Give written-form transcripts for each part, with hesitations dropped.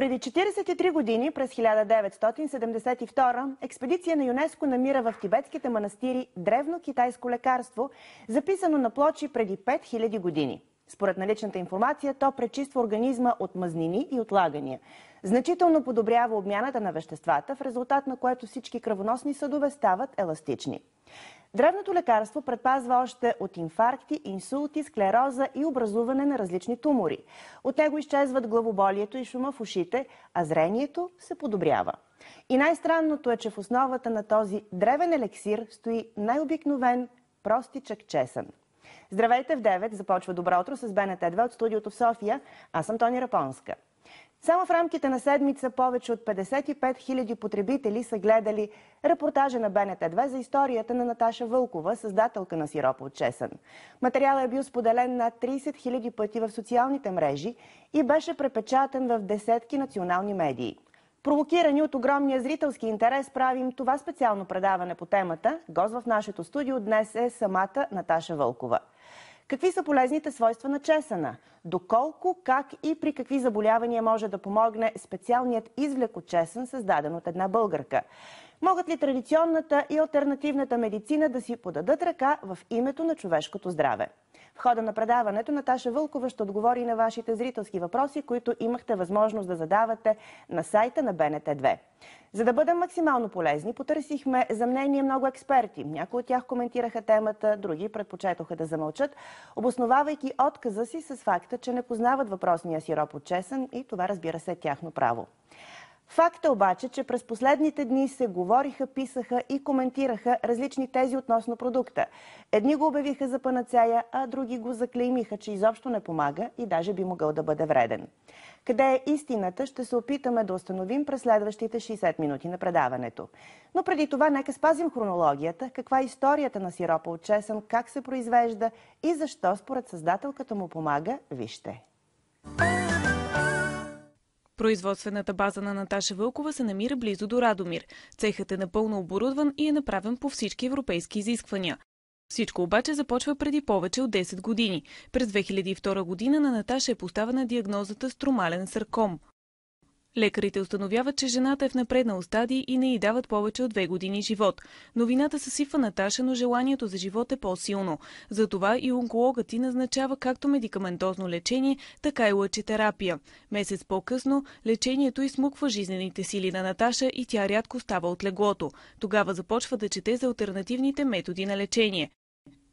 Преди 43 години, през 1972, експедиция на ЮНЕСКО намира в тибетските манастири древно китайско лекарство, записано на плочи преди 5000 години. Според наличната информация, то пречиства организма от мазнини и отлагания. Значително подобрява обмяната на веществата, в резултат на което всички кръвоносни съдове стават еластични. Древното лекарство предпазва още от инфаркти, инсулти, склероза и образуване на различни тумори. От него изчезват главоболието и шума в ушите, а зрението се подобрява. И най-странното е, че в основата на този древен елексир стои най-обикновен, простичък чесън. Здравейте в 9, започва Добро утро с БНТ2 от студиото в София. Аз съм Тони Рапонска. Само в рамките на седмица повече от 55 000 потребители са гледали репортажа на БНТ2 за историята на Наташа Вълкова, създателка на сиропа от чесън. Материалът е бил споделен над 30 000 пъти в социалните мрежи и беше препечатан в десетки национални медии. Провокирани от огромния зрителски интерес, правим това специално предаване по темата. Гост в нашето студио днес е самата Наташа Вълкова. Какви са полезните свойства на чесъна? Доколко, как и при какви заболявания може да помогне специалният извлек от чесън, създаден от една българка? Могат ли традиционната и алтернативната медицина да си подадат ръка в името на човешкото здраве? В хода на предаването Наташа Вълкова ще отговори на вашите зрителски въпроси, които имахте възможност да задавате на сайта на БНТ2. За да бъдем максимално полезни, потърсихме за мнение много експерти. Някои от тях коментираха темата, други предпочетоха да замълчат, обосновавайки отказа си с факта, че не познават въпросния сироп от чесън и това, разбира се, е тяхно право. Факт е обаче, че през последните дни се говориха, писаха и коментираха различни тези относно продукта. Едни го обявиха за панацея, а други го заклеймиха, че изобщо не помага и даже би могъл да бъде вреден. Къде е истината, ще се опитаме да установим през следващите 60 минути на предаването. Но преди това нека спазим хронологията, каква е историята на сиропа от чесън, как се произвежда и защо според създателката му помага, вижте. Производствената база на Наташа Вълкова се намира близо до Радомир. Цехът е напълно оборудван и е направен по всички европейски изисквания. Всичко обаче започва преди повече от 10 години. През 2002 година на Наташа е поставена диагнозата стромален сарком. Лекарите установяват, че жената е в напреднал стадий и не й дават повече от 2 години живот. Новината съсипва Наташа, но желанието за живот е по-силно. Затова и онкологът й назначава както медикаментозно лечение, така и лъчетерапия. Месец по-късно лечението изсмуква жизнените сили на Наташа и тя рядко става от леглото. Тогава започва да чете за алтернативните методи на лечение.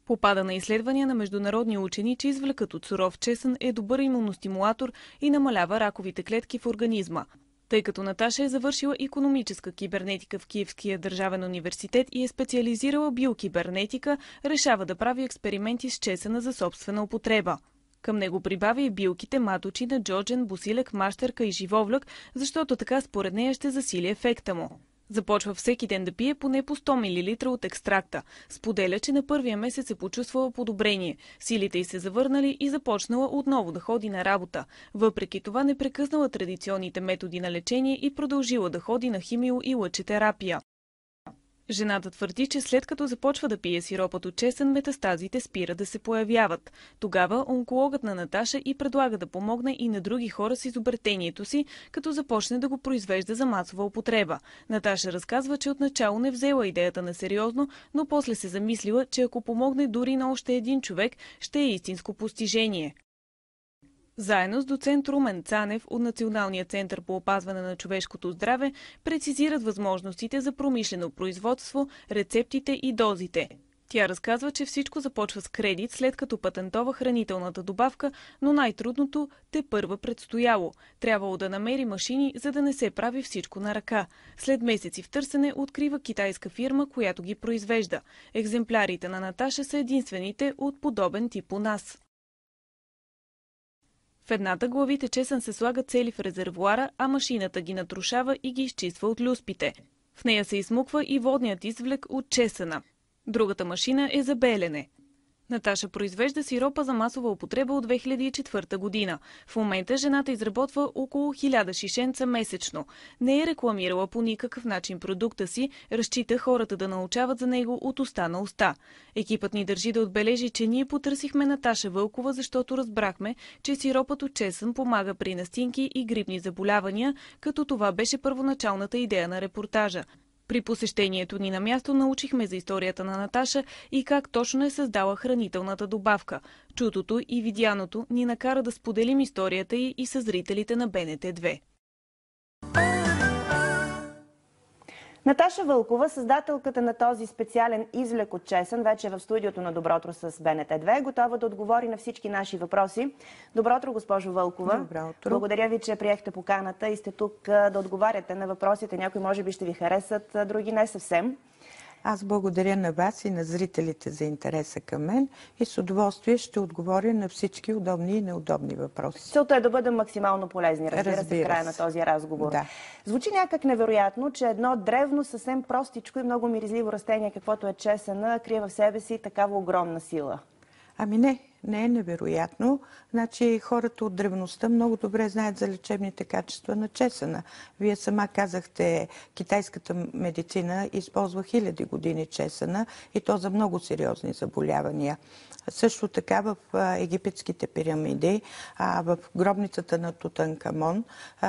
Попада на изследвания на международни учени, че извлекът от суров чесън е добър имуностимулатор и намалява раковите клетки в организма. Тъй като Наташа е завършила икономическа кибернетика в Киевския държавен университет и е специализирала биокибернетика, решава да прави експерименти с чесъна за собствена употреба. Към него прибавя и билките маточина, джоджен, босилек, мащерка и живовлък, защото така според нея ще засили ефекта му. Започва всеки ден да пие поне по 100 мл от екстракта. Споделя, че на първия месец се почувствала подобрение. Силите й се завърнали и започнала отново да ходи на работа. Въпреки това не прекъснала традиционните методи на лечение и продължила да ходи на химио и лъчетерапия. Жената твърди, че след като започва да пие сиропът от чесън, метастазите спира да се появяват. Тогава онкологът на Наташа и предлага да помогне и на други хора с изобретението си, като започне да го произвежда за масова употреба. Наташа разказва, че отначало не взела идеята на сериозно, но после се замислила, че ако помогне дори на още един човек, ще е истинско постижение. Заедно с доцент Румен Цанев от Националния център по опазване на човешкото здраве прецизират възможностите за промишлено производство, рецептите и дозите. Тя разказва, че всичко започва с кредит, след като патентова хранителната добавка, но най-трудното тепърва предстояло. Трябвало да намери машини, за да не се прави всичко на ръка. След месеци в търсене открива китайска фирма, която ги произвежда. Екземплярите на Наташа са единствените от подобен тип у нас. В едната главите чесън се слага цели в резервоара, а машината ги натрушава и ги изчиства от люспите. В нея се изсмуква и водният извлек от чесъна. Другата машина е за белене. Наташа произвежда сиропа за масова употреба от 2004 година. В момента жената изработва около 1000 шишенца месечно. Не е рекламирала по никакъв начин продукта си, разчита хората да научават за него от уста на уста. Екипът ни държи да отбележи, че ние потърсихме Наташа Вълкова, защото разбрахме, че сиропът от чесън помага при настинки и грипни заболявания, като това беше първоначалната идея на репортажа. При посещението ни на място научихме за историята на Наташа и как точно е създала хранителната добавка. Чутото и видяното ни накара да споделим историята й и със зрителите на БНТ2. Наташа Вълкова, създателката на този специален извлек от чесън, вече е в студиото на Добро утро с БНТ2, готова да отговори на всички наши въпроси. Добро утро, госпожо Вълкова. Добро утро. Благодаря ви, че приехте поканата и сте тук да отговаряте на въпросите. Някои може би ще ви харесат, други не съвсем. Аз благодаря на вас и на зрителите за интереса към мен и с удоволствие ще отговоря на всички удобни и неудобни въпроси. Целта е да бъдем максимално полезни, разбира се, в края на този разговор. Да. Звучи някак невероятно, че едно древно, съвсем простичко и много миризливо растение, каквото е чесъна, крие в себе си такава огромна сила. Ами не е невероятно. Значи хората от древността много добре знаят за лечебните качества на чесъна. Вие сама казахте, китайската медицина използва хиляди години чесъна и то за много сериозни заболявания. Също така в египетските пирамиди, в гробницата на Тутанкамон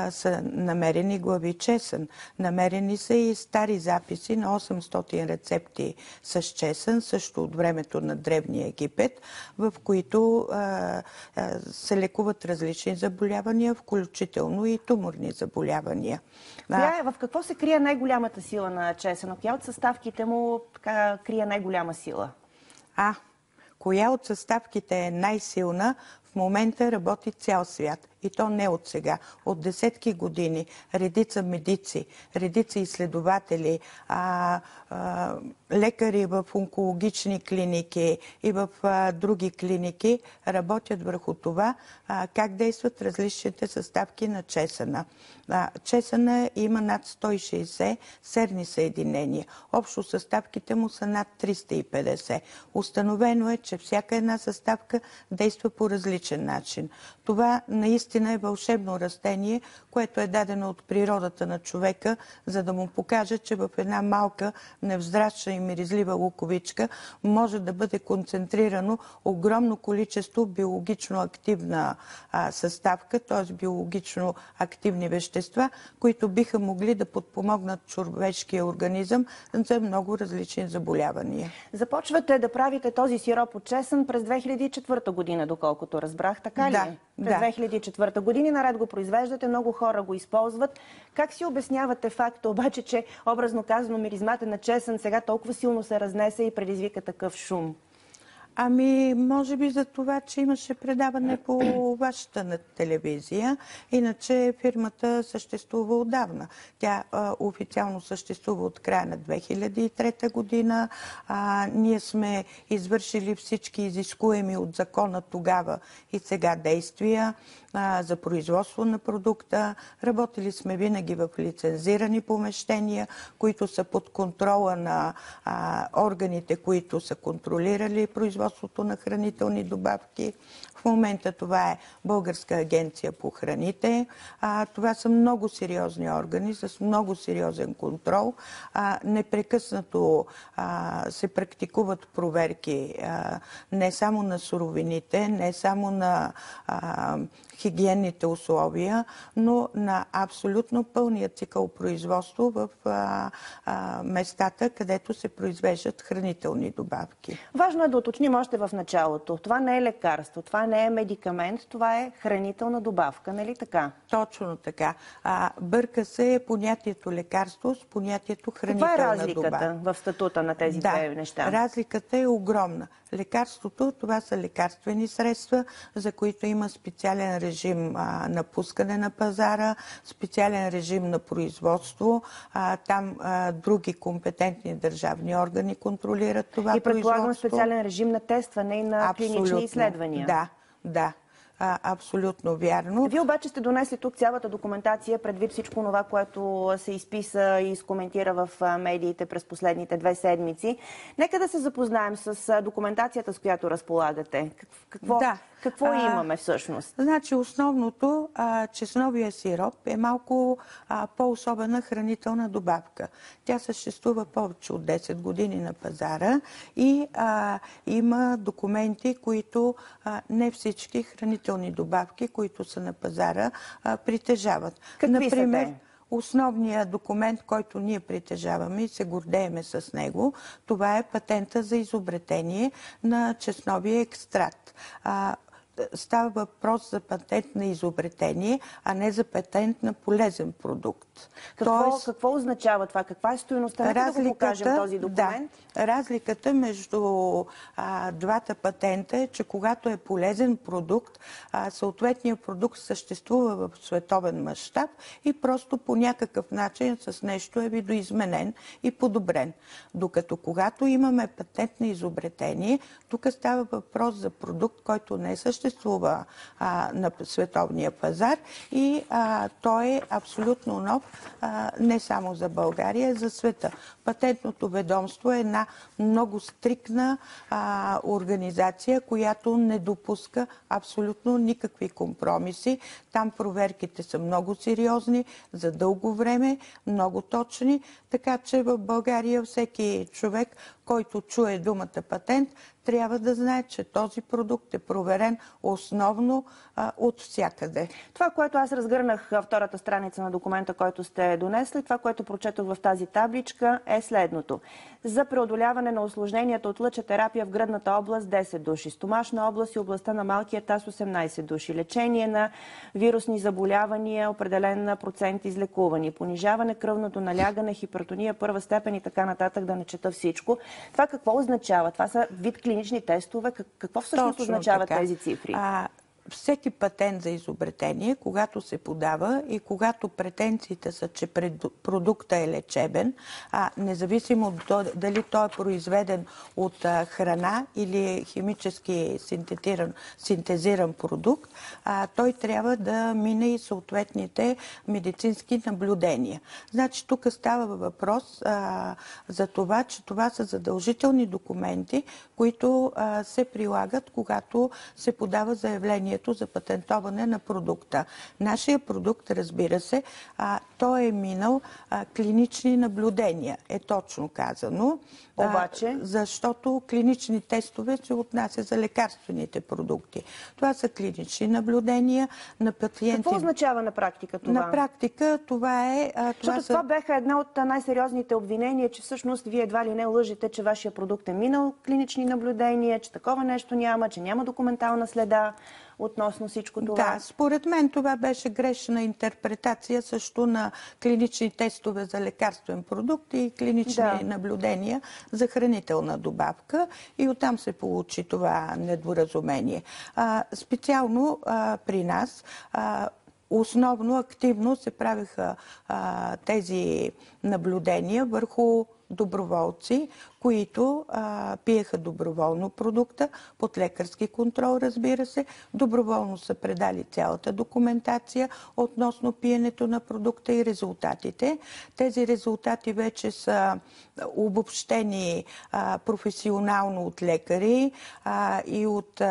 са намерени глави чесън. Намерени са и стари записи на 800 рецепти с чесън, също от времето на Древния Египет, в които се лекуват различни заболявания, включително и туморни заболявания. В какво се крие най-голямата сила на чесъна? Коя от съставките му крие най-голяма сила? Коя от съставките е най-силна? В момента работи цял свят. И то не от сега. От десетки години редица медици, редица изследователи, лекари в онкологични клиники и в други клиники работят върху това как действат различните съставки на чесъна. Чесъна има над 160 серни съединения. Общо съставките му са над 350. Установено е, че всяка една съставка действа по различен начин. Това наистина е вълшебно растение, което е дадено от природата на човека, за да му покаже, че в една малка, невзрачна и миризлива луковичка може да бъде концентрирано огромно количество биологично активна съставка, т.е. биологично активни вещества, които биха могли да подпомогнат човешкия организъм за много различни заболявания. Започвате да правите този сироп от чесън през 2004 година, доколкото разбрах, така ли? Да. През 2004 година наред го произвеждате, много хора го използват. Как си обяснявате факта обаче, че образно казано миризмата на чесън сега толкова силно се разнесе и предизвика такъв шум? Ами, може би за това, че имаше предаване по вашата телевизия. Иначе фирмата съществува отдавна. Тя официално съществува от края на 2003 година. Ние сме извършили всички изискуеми от закона тогава и сега действия за производство на продукта. Работили сме винаги в лицензирани помещения, които са под контрола на органите, които са контролирали производството на хранителни добавки. В момента това е Българска агенция по храните. Това са много сериозни органи с много сериозен контрол. Непрекъснато се практикуват проверки не само на суровините, не само на хигиенните условия, но на абсолютно пълния цикъл производство в местата, където се произвеждат хранителни добавки. Важно е да уточним още в началото. Това не е лекарство, това не е медикамент, това е хранителна добавка, нали така? Точно така. Бърка се понятието лекарство с понятието хранителна добавка. Каква е разликата в статута на тези две неща? Разликата е огромна. Лекарството, това са лекарствени средства, за които има специален режим на пускане на пазара, специален режим на производство. Там други компетентни държавни органи контролират това производство. И предполагам специален режим на тестване и на клинични изследвания. Да. абсолютно вярно. Вие обаче сте донесли тук цялата документация, предвид всичко това, което се изписа и изкоментира в медиите през последните 2 седмици. Нека да се запознаем с документацията, с която разполагате. Какво имаме всъщност? Значи основното, чесновия сироп е малко по-особена хранителна добавка. Тя съществува повече от 10 години на пазара и има документи, които не всички хранителни добавки, които са на пазара, притежават. Какви са те? Основният документ, който ние притежаваме и се гордееме с него, това е патента за изобретение на чесновия екстракт. Става въпрос за патент на изобретение, а не за патент на полезен продукт. Какво означава това? Каква е стойността? Нека да го покажем този документ. Да, разликата между двата патента е, че когато е полезен продукт, съответният продукт съществува в световен мащаб и просто по някакъв начин с нещо е видоизменен и подобрен. Докато когато имаме патент на изобретение, тук става въпрос за продукт, който не съществува на световния пазар и той е абсолютно нов, не само за България, а за света. Патентното ведомство е една много стриктна организация, която не допуска абсолютно никакви компромиси. Там проверките са много сериозни, за дълго време, много точни, така че в България всеки човек, който чуе думата патент, трябва да знае, че този продукт е проверен основно от всякъде. Това, което аз разгърнах втората страница на документа, който сте донесли, това, което прочетох в тази табличка, е следното. За преодоляване на усложненията от лъчетерапия в гръдната област 10 души, стомашна област и областта на малкия таз 18 души, лечение на вирусни заболявания, определен процент излекувани, понижаване кръвното налягане, хипертония първа степен и така нататък, да не чета всичко. Това какво означава? Това са вид клинични тестове. Какво всъщност означават тези цифри? Всеки патент за изобретение, когато се подава и когато претенциите са, че продукта е лечебен, независимо дали той е произведен от храна или химически синтезиран продукт, той трябва да мине и съответните медицински наблюдения. Значи тук става въпрос за това, че това са задължителни документи, които се прилагат, когато се подава заявление за патентоване на продукта. Нашия продукт, разбира се, той е минал клинични наблюдения, е точно казано. Обаче? Защото клинични тестове се отнася за лекарствените продукти. Това са клинични наблюдения на пациенти. Какво означава на практика това? На практика това е... Това бяха една от най-сериозните обвинения, че всъщност вие едва ли не лъжете, че вашия продукт е минал клинични наблюдения, че такова нещо няма, че няма документална следа относно всичко това. Да, според мен това беше грешна интерпретация също на клинични тестове за лекарствен продукт и клинични наблюдения за хранителна добавка и оттам се получи това недоразумение. Специално при нас основно активно се правиха тези наблюдения върху доброволци, които пиеха доброволно продукта, под лекарски контрол, разбира се, доброволно са предали цялата документация относно пиенето на продукта и резултатите. Тези резултати вече са обобщени професионално от лекари и от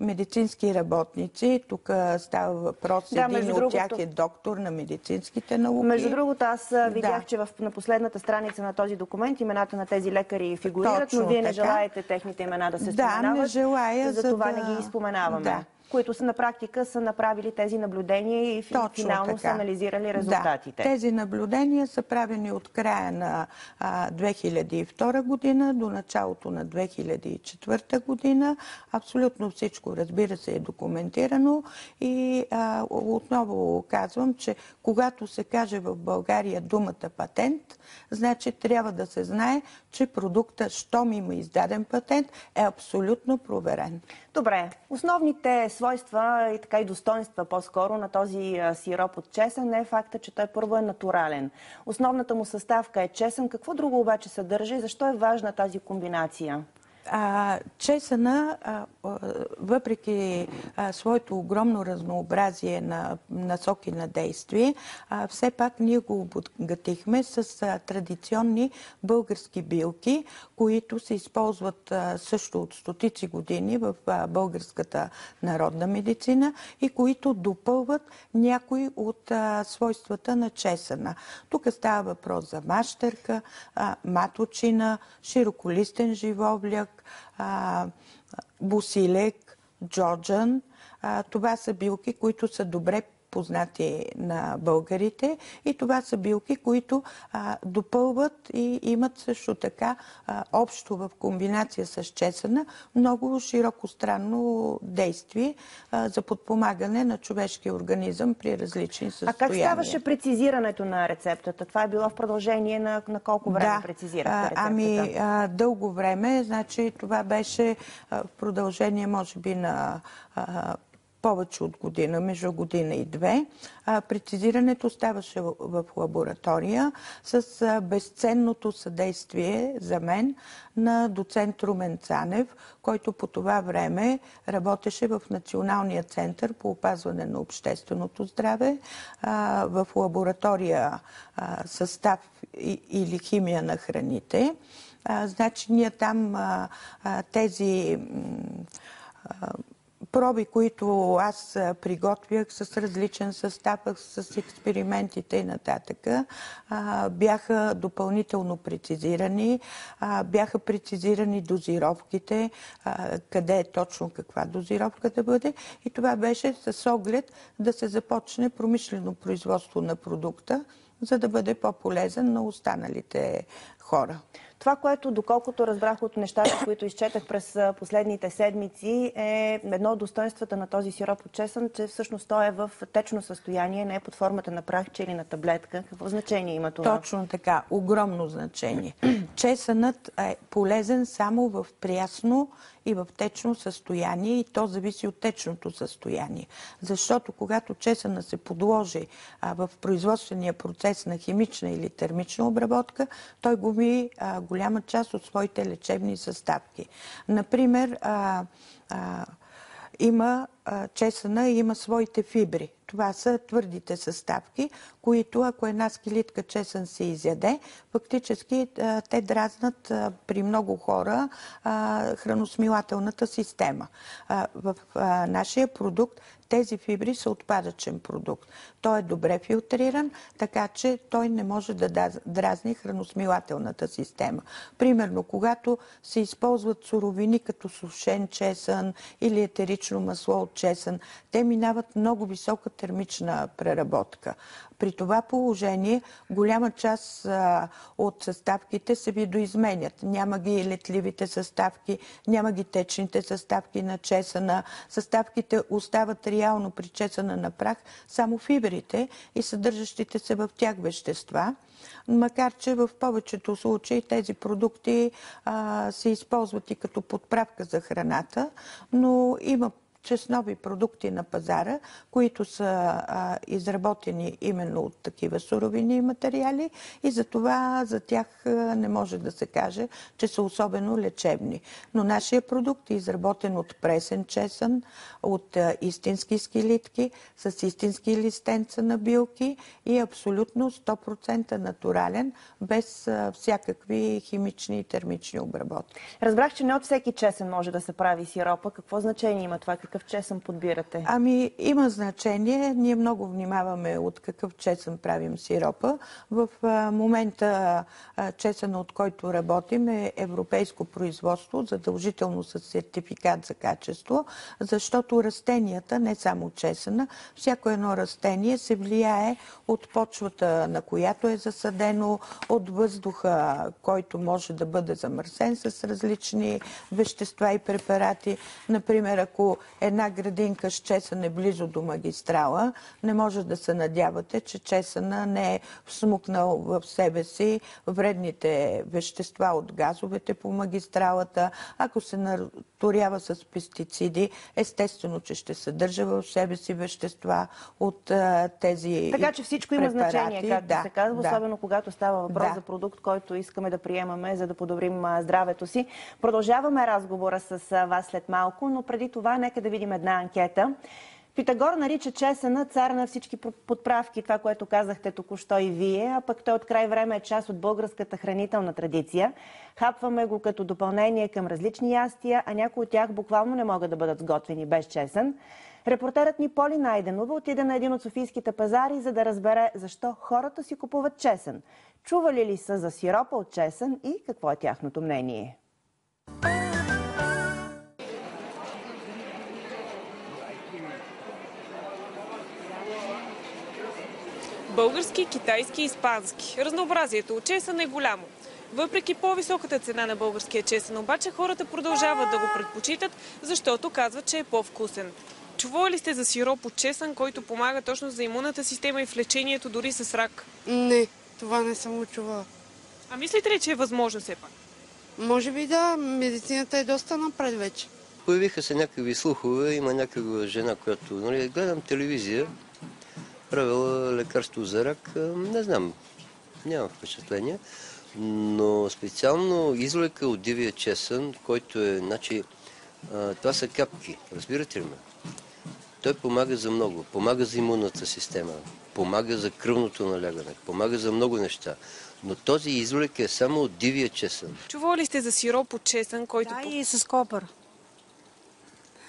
медицински работници. Тук става въпрос, един от тях е доктор на медицинските науки. Между другото, аз видях, че на последната страница на този документ имената на тези лекари фигурират, но вие не желаете техните имена да се споменават. Да, не желая. Затова не ги споменаваме. Да. Които са на практика са направили тези наблюдения и финално са анализирали резултатите. Да, тези наблюдения са правени от края на 2002 година до началото на 2004 година. Абсолютно всичко, разбира се, е документирано и отново казвам, че когато се каже в България думата патент, значи трябва да се знае, че продукта, щом има издаден патент, е абсолютно проверен. Добре, основните свойства и така и достоинства по-скоро на този сироп от чесън не е факта, че той първо е натурален. Основната му съставка е чесън. Какво друго обаче съдържа и защо е важна тази комбинация? Чесъна въпреки своето огромно разнообразие на насоки на действие, все пак ние го обогатихме с традиционни български билки, които се използват също от стотици години в българската народна медицина и които допълват някои от свойствата на чесъна. Тук става въпрос за мащерка, маточина, широколистен живобляк, босилек, джоджан. Това са билки, които са добре познати на българите и това са билки, които допълват и имат също така общо в комбинация с чесъна много широко странно действие за подпомагане на човешкия организъм при различни състояния. А как ставаше прецизирането на рецептата? Това е било в продължение на колко време прецизирахте рецептата? Дълго време. Значи това беше в продължение може би на повече от година, между година и две. Прецизирането ставаше в лаборатория с безценното съдействие за мен на доцент Румен Цанев, който по това време работеше в Националния център по опазване на общественото здраве, в лаборатория състав или химия на храните. Значи ние там тези проби, които аз приготвях с различен състав, с експериментите и нататък, бяха допълнително прецизирани, бяха прецизирани дозировките, къде е точно каква дозировка да бъде и това беше с оглед да се започне промишлено производство на продукта, за да бъде по-полезен на останалите хора. Това, което доколкото разбрах от нещата, които изчетах през последните седмици, е едно от достоинствата на този сироп от чесън, че всъщност той е в течно състояние, не е под формата на прахче или на таблетка. Какво значение има това? Точно така. Огромно значение. Чесънът е полезен само в прясно и в течно състояние и то зависи от течното състояние. Защото когато чесънът се подложи в производствения процес на химична или термична обработка, той губи голяма част от своите лечебни съставки. Например, чесъна има своите фибри. Това са твърдите съставки, които ако една скелитка чесън се изяде, фактически те дразнат при много хора храносмилателната система. В нашия продукт тези фибри са отпадъчен продукт. Той е добре филтриран, така че той не може да дразни храносмилателната система. Примерно, когато се използват суровини като сушен чесън или етерично масло от чесън, те минават много висока термична преработка. При това положение голяма част от съставките се видоизменят. Няма ги летливите съставки, няма ги течните съставки на чесъна. Съставките остават реално при чесъна на прах, само фибрите и съдържащите се в тях вещества. Макар че в повечето случаи тези продукти се използват и като подправка за храната, но има чеснови продукти на пазара, които са изработени именно от такива суровини и материали и затова за тях не може да се каже, че са особено лечебни. Но нашия продукт е изработен от пресен чесън, от истински скелитки, с истински листенца на билки и абсолютно 100% натурален, без всякакви химични и термични обработки. Разбрах, че не от всеки чесън може да се прави сиропа. Какво значение има това? Какъв чесън подбирате? Има значение. Ние много внимаваме от какъв чесън правим сиропа. В момента чесъна, от който работим, е европейско производство, задължително с сертификат за качество, защото растенията, не само чесъна, всяко едно растение се влияе от почвата, на която е засадено, от въздуха, който може да бъде замърсен с различни вещества и препарати. Например, ако една градинка с чесън е близо до магистрала, не може да се надявате, че чесъна не е всмукнал в себе си вредните вещества от газовете по магистралата. Ако се наторява с пестициди, естествено, че ще съдържа в себе си вещества от тези Така че всичко има значение, както се казва, особено когато става въпрос за продукт, който искаме да приемаме, за да подобрим здравето си. Продължаваме разговора с вас след малко, но преди това нека да видим една анкета. Питагор нарича чесъна цар на всички подправки, това, което казахте току-що и вие, а пък той от край време е част от българската хранителна традиция. Хапваме го като допълнение към различни ястия, а някои от тях буквално не могат да бъдат сготвени без чесън. Репортерът ни Поли Найденова отиде на един от софийските пазари, за да разбере защо хората си купуват чесън. Чували ли са за сиропа от чесън и какво е тяхното мнение? Български, китайски и испански. Разнообразието от чесън е голямо. Въпреки по-високата цена на българския чесън, обаче хората продължават да го предпочитат, защото казват, че е по-вкусен. Чували ли сте за сироп от чесън, който помага точно за имунната система и в лечението дори с рак? Не, това не съм го чувала. А мислите ли, че е възможно все пак? Може би да, медицината е доста напред вече. Появиха се някакви слухове, има някаква жена, която гледам телевизия, правила лекарство за рак, не знам, нямам впечатление, но специално излека от дивия чесън, който е, това са капки, разбирате ли ме? Той помага за много, помага за имунната система, помага за кръвното налягане, помага за много неща. Но този излек е само от дивия чесън. Чували ли сте за сироп от чесън, който... Да, и с копър.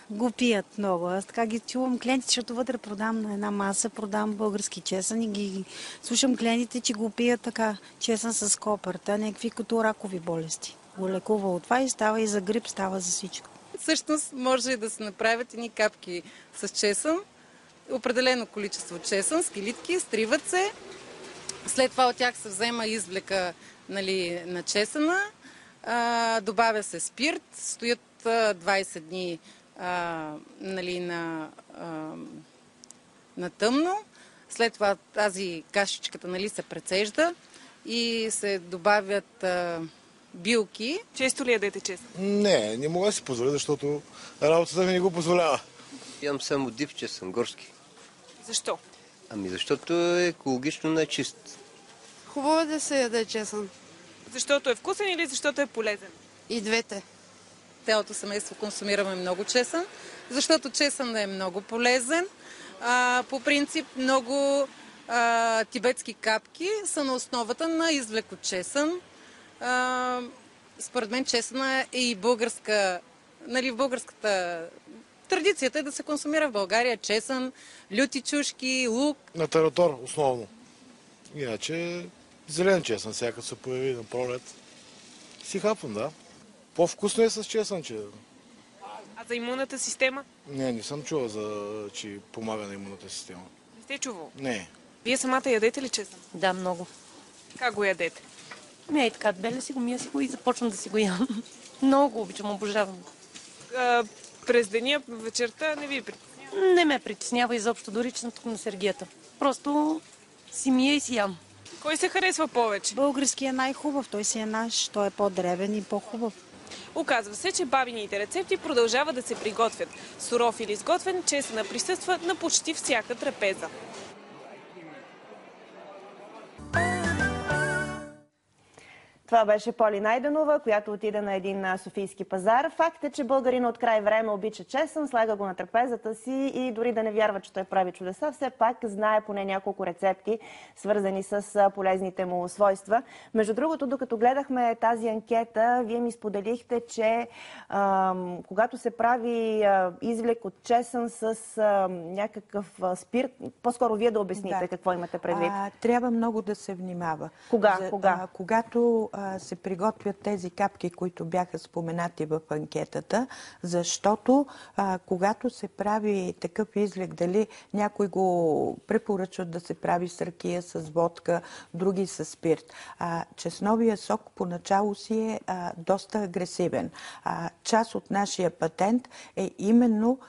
Го пият много. Аз така ги чувам клиентите, защото вътре продам на една маса, продам български чесън и ги слушам клиентите, че го пият така чесън с копър. Та някакви като ракови болести. Го лекува от това и става и за грип, става за всичко. Всъщност може да се направят едни капки с чесън, определено количество чесън, скелитки, стриват се. След това от тях се взема извлека на чесъна, добавя се спирт, стоят 20 дни на тъмно. След това тази кашичката се прецежда и се добавят билки. Често ли ядете чесън? Не мога да си позволя, защото работата ми не го позволява. Ям само див чесън, горски. Защо? Защото е екологично най-чист. Хубаво е да се яде чесън. Защото е вкусен или защото е полезен? И двете. Цялото семейство консумираме много чесън, защото чесън е много полезен. По принцип много тибетски капки са на основата на извлек от чесън. Според мен чесъна е и българска, в българската традицията е да се консумира в България чесън, люти чушки, лук. На таратор основно. Иначе зелен чесън, всяка се появи на пролет. Си хапвам, да. По-вкусно е с чесънче. А за имунната система? Не съм чувал, че помага на имунната система. Не сте чувал? Не. Вие самата ядете ли чесън? Да, много. Как го ядете? Ей така, беля си го, мия си го и започвам да си го ям. Много обичам, обожавам. През деня, вечерта не ви притеснява? Не ме притеснява изобщо, дори че съм тук на сергията. Просто си мия и си ям. Кой се харесва повече? Български е най-хубав, той си е наш, той е по-древен и по-хубав. Оказва се, че бабините рецепти продължават да се приготвят. Суров или изготвен, чесъна присъства на почти всяка трапеза. Това беше Поли Найденова, която отиде на един софийски пазар. Факт е, че българина от край време обича чесън, слага го на трапезата си и дори да не вярва, че той прави чудеса, все пак знае поне няколко рецепти, свързани с полезните му свойства. Между другото, докато гледахме тази анкета, вие ми споделихте, че когато се прави извлек от чесън с някакъв спирт, по-скоро вие да обясните какво имате предвид. Трябва много да се внимава. Кога? Когато се приготвят тези капки, които бяха споменати в анкетата, защото когато се прави такъв излек, дали някой го препоръчват да се прави с ракия, с водка, други с спирт. Чесновия сок поначало си е доста агресивен. Част от нашия патент е именно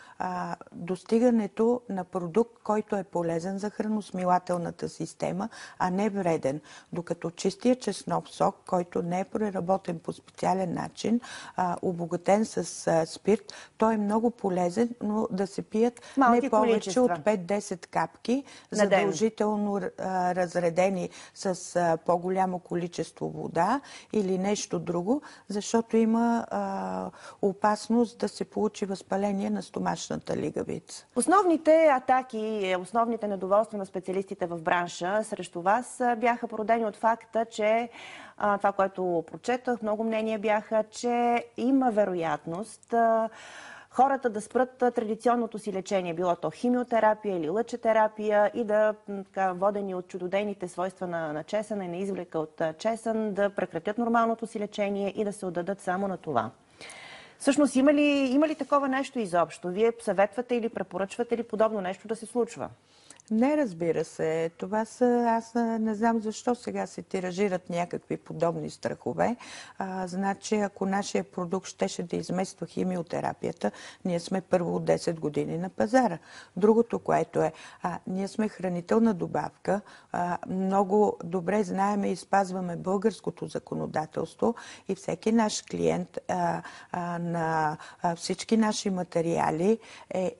достигането на продукт, който е полезен за храносмилателната система, а не вреден. Докато чистия чеснов сок, който не е преработен по специален начин, обогатен с спирт, той е много полезен, но да се пият не повече от 5-10 капки, задължително разредени с по-голямо количество вода или нещо друго, защото има опасност да се получи възпаление на стомашната лигавица. Основните атаки, основните недоволства на специалистите в бранша срещу вас бяха породени от факта, че това, което прочетах, много мнения бяха, че има вероятност хората да спрат традиционното си лечение, било то химиотерапия или лъчетерапия и да, водени от чудодейните свойства на чесъна и на извлека от чесън, да прекратят нормалното си лечение и да се отдадат само на това. Всъщност, има ли такова нещо изобщо? Вие съветвате или препоръчвате ли подобно нещо да се случва? Не, разбира се. Това са... Аз не знам защо сега се тиражират някакви подобни страхове. Значи, ако нашия продукт щеше да измества химиотерапията, ние сме първо от 10 години на пазара. Другото, което е, ние сме хранителна добавка. Много добре знаем и спазваме българското законодателство и всеки наш клиент на всички наши материали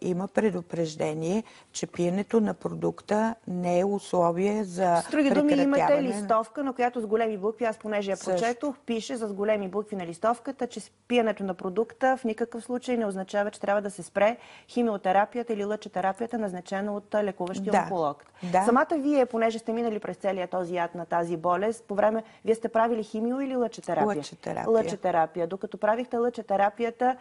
има предупреждение, че пиенето на продукта не е условие за с други думи, прекратяване. имате листовка, на която с големи букви, аз понеже я прочетох, пише с големи букви на листовката, че пиенето на продукта в никакъв случай не означава, че трябва да се спре химиотерапията или лъчетерапията, назначена от лекуващия онколог. Да. Самата вие, понеже сте минали през целия този ад на тази болест, по време вие сте правили химио или лъчетерапия? Лъчетерапия. Докато правихте лъчетерапията,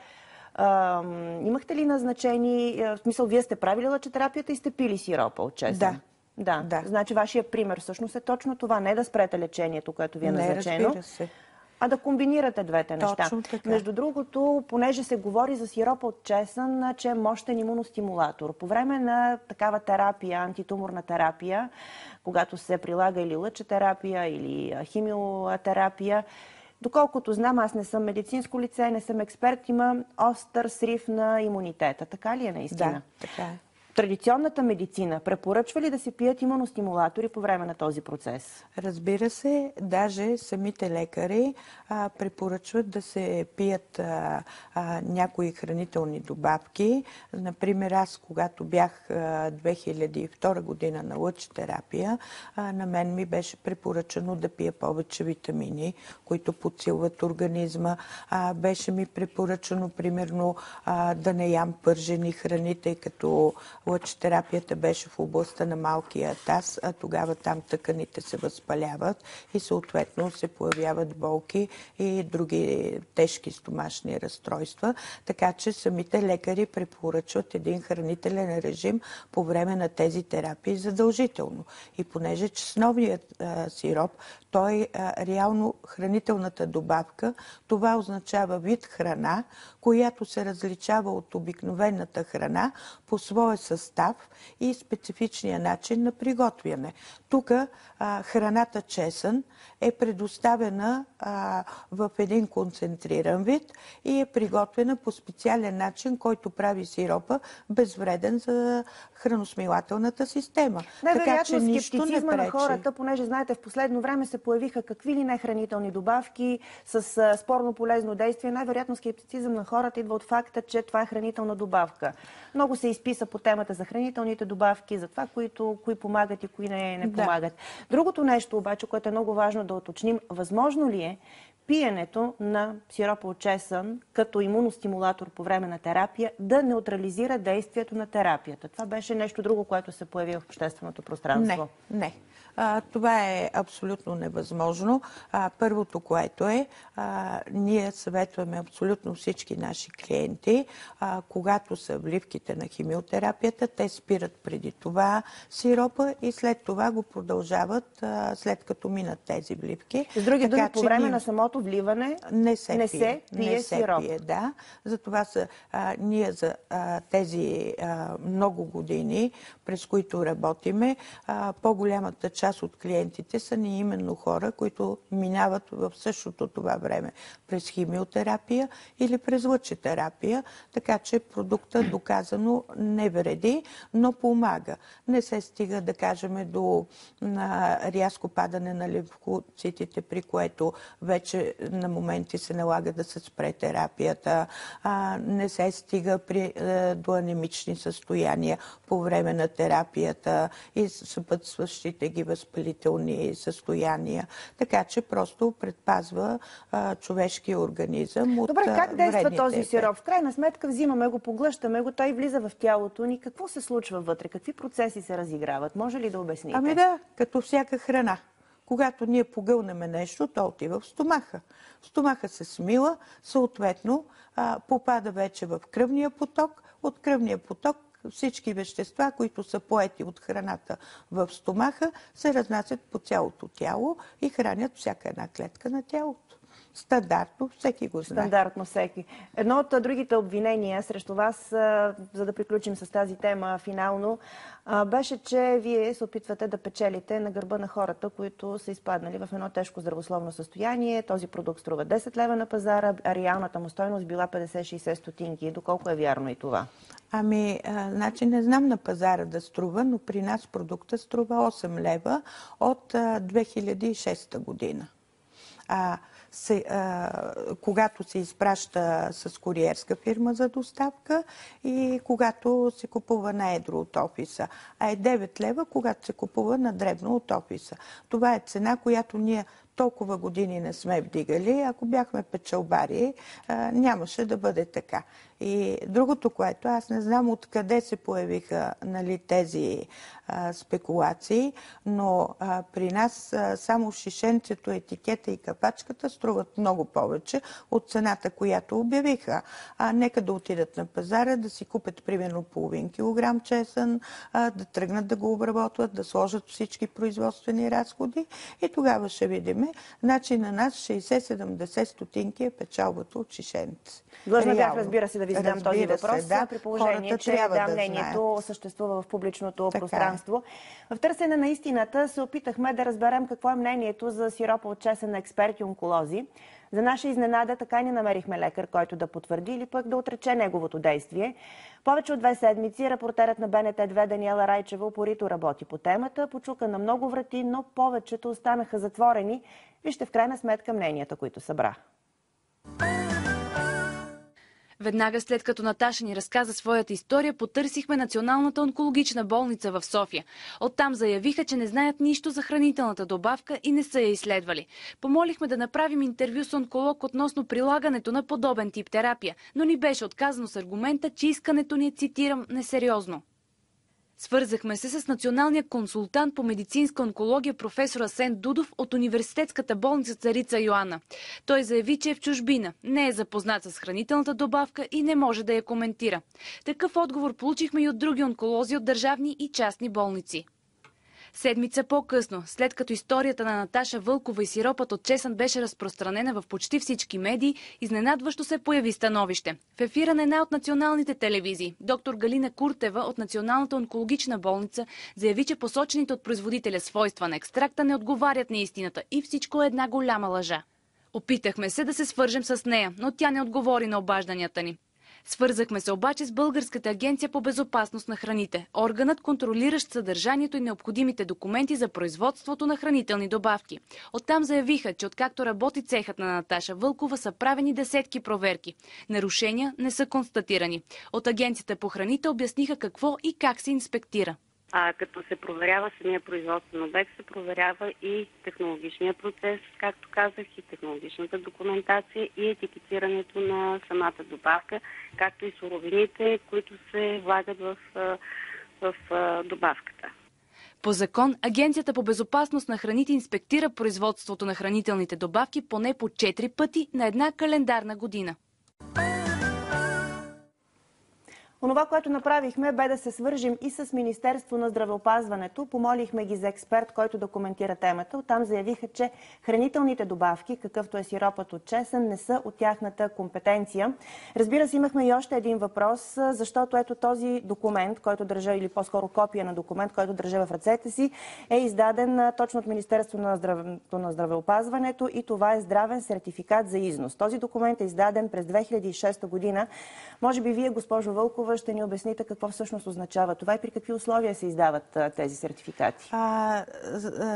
имахте ли назначени, в смисъл, вие сте правили лъчетерапията и сте пили сиропа от чесън? Да. Значи вашия пример всъщност е точно това. Не да спрете лечението, което ви е назначено, разбира се, а да комбинирате двете неща. Точно така. Между другото, понеже се говори за сиропа от чесън, че е мощен имуностимулатор. По време на такава терапия, антитуморна терапия, когато се прилага или лъчетерапия, или химиотерапия, доколкото знам, аз не съм медицинско лице, не съм експерт, има остър срив на имунитета. Така ли е наистина? Да, така е. Традиционната медицина препоръчва ли да се пият имуностимулатори по време на този процес? Разбира се, даже самите лекари препоръчват да се пият някои хранителни добавки. Например, аз, когато бях 2002 година на лъчетерапия, на мен ми беше препоръчано да пия повече витамини, които подсилват организма. Беше ми препоръчано, примерно, да не ям пържени храни, тъй като лъчетерапията беше в областта на малкия таз, а тогава там тъканите се възпаляват и съответно се появяват болки и други тежки стомашни разстройства. Така че самите лекари препоръчват един хранителен режим по време на тези терапии задължително. И понеже чесновият сироп, той реално хранителната добавка, това означава вид храна, която се различава от обикновената храна по своя състав и специфичния начин на приготвяне. Тук храната чесън е предоставена в един концентриран вид и е приготвена по специален начин, който прави сиропа безвреден за храносмилателната система. Така че нищо не пречи. На хората, понеже знаете, в последно време се появиха какви ли не хранителни добавки с спорно полезно действие. Най-вероятно скептицизъм на хората идва от факта, че това е хранителна добавка. Много се изписа по темата за хранителните добавки, за това, кои помагат и кои не помагат. Другото нещо обаче, което е много важно да уточним, възможно ли е пиенето на сиропа от чесън като имуностимулатор по време на терапия да неутрализира действието на терапията? Това беше нещо друго, което се появи в общественото пространство. Не. Това е абсолютно невъзможно. Първото, което е, ние съветваме абсолютно всички наши клиенти, когато са вливките на химиотерапията, те спират преди това сиропа и след това го продължават, след като минат тези вливки. С други думи, по време на самото вливане не се пие сироп. Да. Затова ние за тези много години, през които работиме, по-голямата част от клиентите са ни именно хора, които минават в същото това време през химиотерапия или през лъчетерапия, така че продукта доказано не вреди, но помага. Не се стига, да кажем, до рязко падане на лимфоцитите, при което вече на моменти се налага да се спре терапията. Не се стига до анемични състояния по време на терапията и съпътстващите ги възпалителни състояния. Така че просто предпазва човешкия организъм от Добре, как действа този ефекти. сироп? В крайна сметка взимаме го, поглъщаме го, той влиза в тялото ни. Какво се случва вътре? Какви процеси се разиграват? Може ли да обясните? Ами да, като всяка храна. Когато ние погълнеме нещо, то отива в стомаха. Стомаха се смила, съответно попада вече в кръвния поток. От кръвния поток всички вещества, които са поети от храната в стомаха, се разнасят по цялото тяло и хранят всяка една клетка на тялото. Стандартно, всеки го знае. Стандартно всеки. Едно от другите обвинения срещу вас, за да приключим с тази тема финално, беше, че вие се опитвате да печелите на гърба на хората, които са изпаднали в едно тежко здравословно състояние. Този продукт струва 10 лева на пазара, а реалната му стойност била 50-60 стотинки. Доколко е вярно и това? Значи не знам на пазара да струва, но при нас продукта струва 8 лева от 2006 година. Когато се изпраща с куриерска фирма за доставка и когато се купува на едро от офиса. А е 9 лева, когато се купува на дребно от офиса. Това е цена, която ние толкова години не сме вдигали. Ако бяхме печалбари, нямаше да бъде така. И другото, което аз не знам откъде се появиха тези спекулации, но при нас само шишенцето, етикета и капачката струват много повече от цената, която обявиха. Нека да отидат на пазара, да си купят примерно половин килограм чесън, да тръгнат да го обработват, да сложат всички производствени разходи и тогава ще видим. Значи на нас 60-70 стотинки е печалбата от шишенци. Длъжна бях, разбира се, да ви задам този въпрос, при положение, че мнението съществува в публичното пространство. В търсене на истината се опитахме да разберем какво е мнението за сиропа от чесън на експерти онколози. За наша изненада така и не намерихме лекар, който да потвърди или пък да отрече неговото действие. Повече от 2 седмици репортерът на БНТ2 Даниела Райчева упорито работи по темата, почука на много врати, но повечето останаха затворени. Вижте в крайна сметка мненията, които събра. Веднага след като Наташа ни разказа своята история, потърсихме Националната онкологична болница в София. Оттам заявиха, че не знаят нищо за хранителната добавка и не са я изследвали. Помолихме да направим интервю с онколог относно прилагането на подобен тип терапия, но ни беше отказано с аргумента, че искането ни е, цитирам, несериозно. Свързахме се с националния консултант по медицинска онкология професор Асен Дудов от Университетската болница Царица Йоанна. Той заяви, че е в чужбина, не е запознат с хранителната добавка и не може да я коментира. Такъв отговор получихме и от други онколози от държавни и частни болници. Седмица по-късно, след като историята на Наташа Вълкова и сиропът от чесън беше разпространена в почти всички медии, изненадващо се появи становище. В ефира на една от националните телевизии, доктор Галина Куртева от Националната онкологична болница заяви, че посочените от производителя свойства на екстракта не отговарят на истината и всичко е една голяма лъжа. Опитахме се да се свържем с нея, но тя не отговори на обажданията ни. Свързахме се обаче с Българската агенция по безопасност на храните, органът, контролиращ съдържанието и необходимите документи за производството на хранителни добавки. Оттам заявиха, че откакто работи цехът на Наташа Вълкова, са правени десетки проверки. Нарушения не са констатирани. От Агенцията по храните обясниха какво и как се инспектира. Като се проверява самия производствен обект, се проверява и технологичния процес, както казах, и технологичната документация и етикетирането на самата добавка, както и суровините, които се влагат в добавката. По закон, Агенцията по безопасност на храните инспектира производството на хранителните добавки поне по 4 пъти на една календарна година. Онова, което направихме, бе да се свържим и с Министерство на здравеопазването. Помолихме ги за експерт, който да коментира темата. Оттам заявиха, че хранителните добавки, какъвто е сиропът от чесън, не са от тяхната компетенция. Разбира се, имахме и още един въпрос, защото ето този документ, който държа, или по-скоро копия на документ, който държа в ръцете си, е издаден точно от Министерство на здравеопазването и това е здравен сертификат за износ. Този документ е издаден през 2006 година. Може би вие, госпожо Вълкова, ще ни обясните какво всъщност означава това и при какви условия се издават тези сертификати.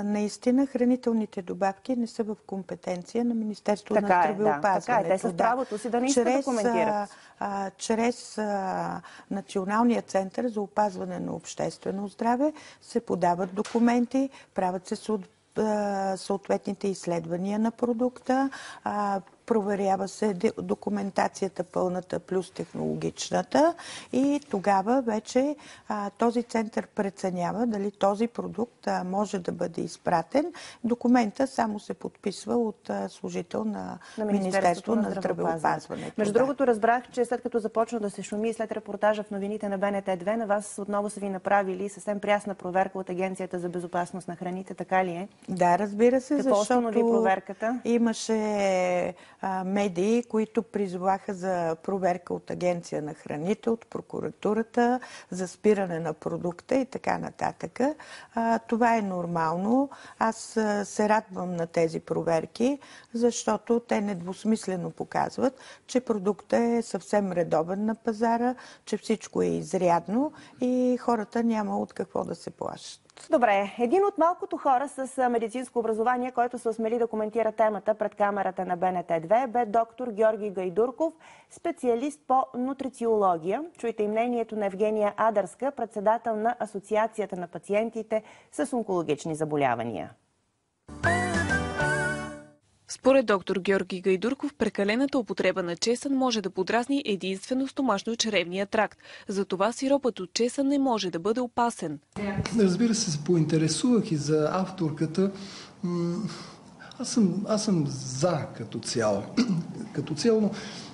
Наистина хранителните добавки не са в компетенция на Министерството на здравеопазването. Така е, те са в правото си да не искат да коментират. Чрез Националния център за опазване на обществено здраве се подават документи, правят се съответните изследвания на продукта, проверява се документацията пълната плюс технологичната и тогава вече този център преценява дали този продукт може да бъде изпратен. Документа само се подписва от служител на Министерството на здравеопазването. Между другото, разбрах, че след като започна да се шуми, след репортажа в новините на БНТ2, на вас отново са ви направили съвсем прясна проверка от Агенцията за безопасност на храните, така ли е? Да, разбира се, какво установи проверката? Имаше медии, които призоваха за проверка от Агенция на храните, от прокуратурата, за спиране на продукта и така нататък. Това е нормално. Аз се радвам на тези проверки, защото те недвусмислено показват, че продуктът е съвсем редовен на пазара, че всичко е изрядно и хората няма от какво да се плашат. Добре, един от малкото хора с медицинско образование, който се осмели да коментира темата пред камерата на БНТ2, бе доктор Георги Гайдурков, специалист по нутрициология. Чуйте и мнението на Евгения Адарска, председател на Асоциацията на пациентите с онкологични заболявания. Според доктор Георги Гайдурков, прекалената употреба на чесън може да подразни единствено стомашно-чревния тракт. Затова сиропът от чесън не може да бъде опасен. Разбира се, поинтересувах и за авторката. Аз съм за като цяло. Като цяло, но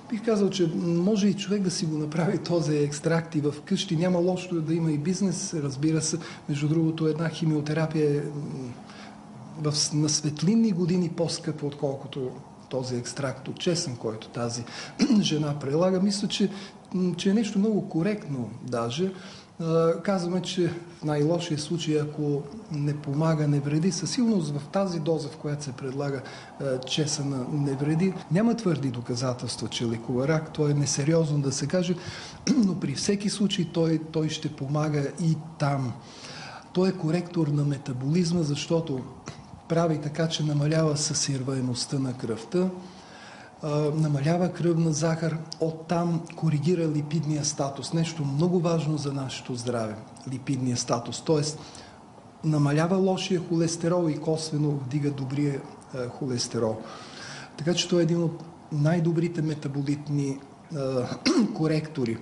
бих казал, че може и човек да си го направи този екстракт и в къщи. Няма лошо да има и бизнес, разбира се. Между другото, една химиотерапия е на светлинни години по-скъпо, отколкото този екстракт от чесън, който тази жена прилага. Мисля, че е нещо много коректно даже. Казваме, че в най-лошия случай, ако не помага, не вреди. Със сигурност в тази доза, в която се предлага чесъна, не вреди. Няма твърди доказателства, че лекува рак. То е несериозно да се каже, но при всеки случай той ще помага и там. Той е коректор на метаболизма, защото прави така, че намалява съсирваемостта на кръвта, намалява кръвна захар, оттам коригира липидния статус. Нещо много важно за нашето здраве, липидния статус. Тоест, намалява лошия холестерол и косвено вдига добрия холестерол. Така че той е един от най-добрите метаболитни коректори.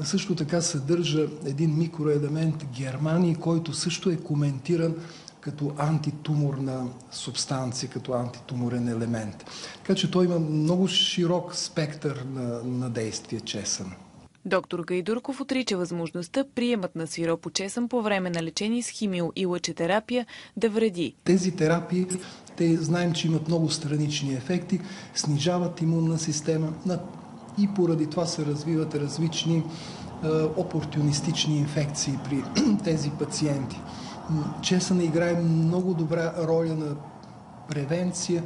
Също така съдържа един микроелемент германий, който също е коментиран като антитуморна субстанция, като антитуморен елемент. Така че той има много широк спектър на действие чесън. Доктор Гайдурков отрича възможността приемът на сироп от чесън по време на лечение с химио- и лъчетерапия да вреди. Тези терапии, те знаем, че имат много странични ефекти, снижават имунна система и поради това се развиват различни опортунистични инфекции при тези пациенти. Чесън играе много добра роля на превенция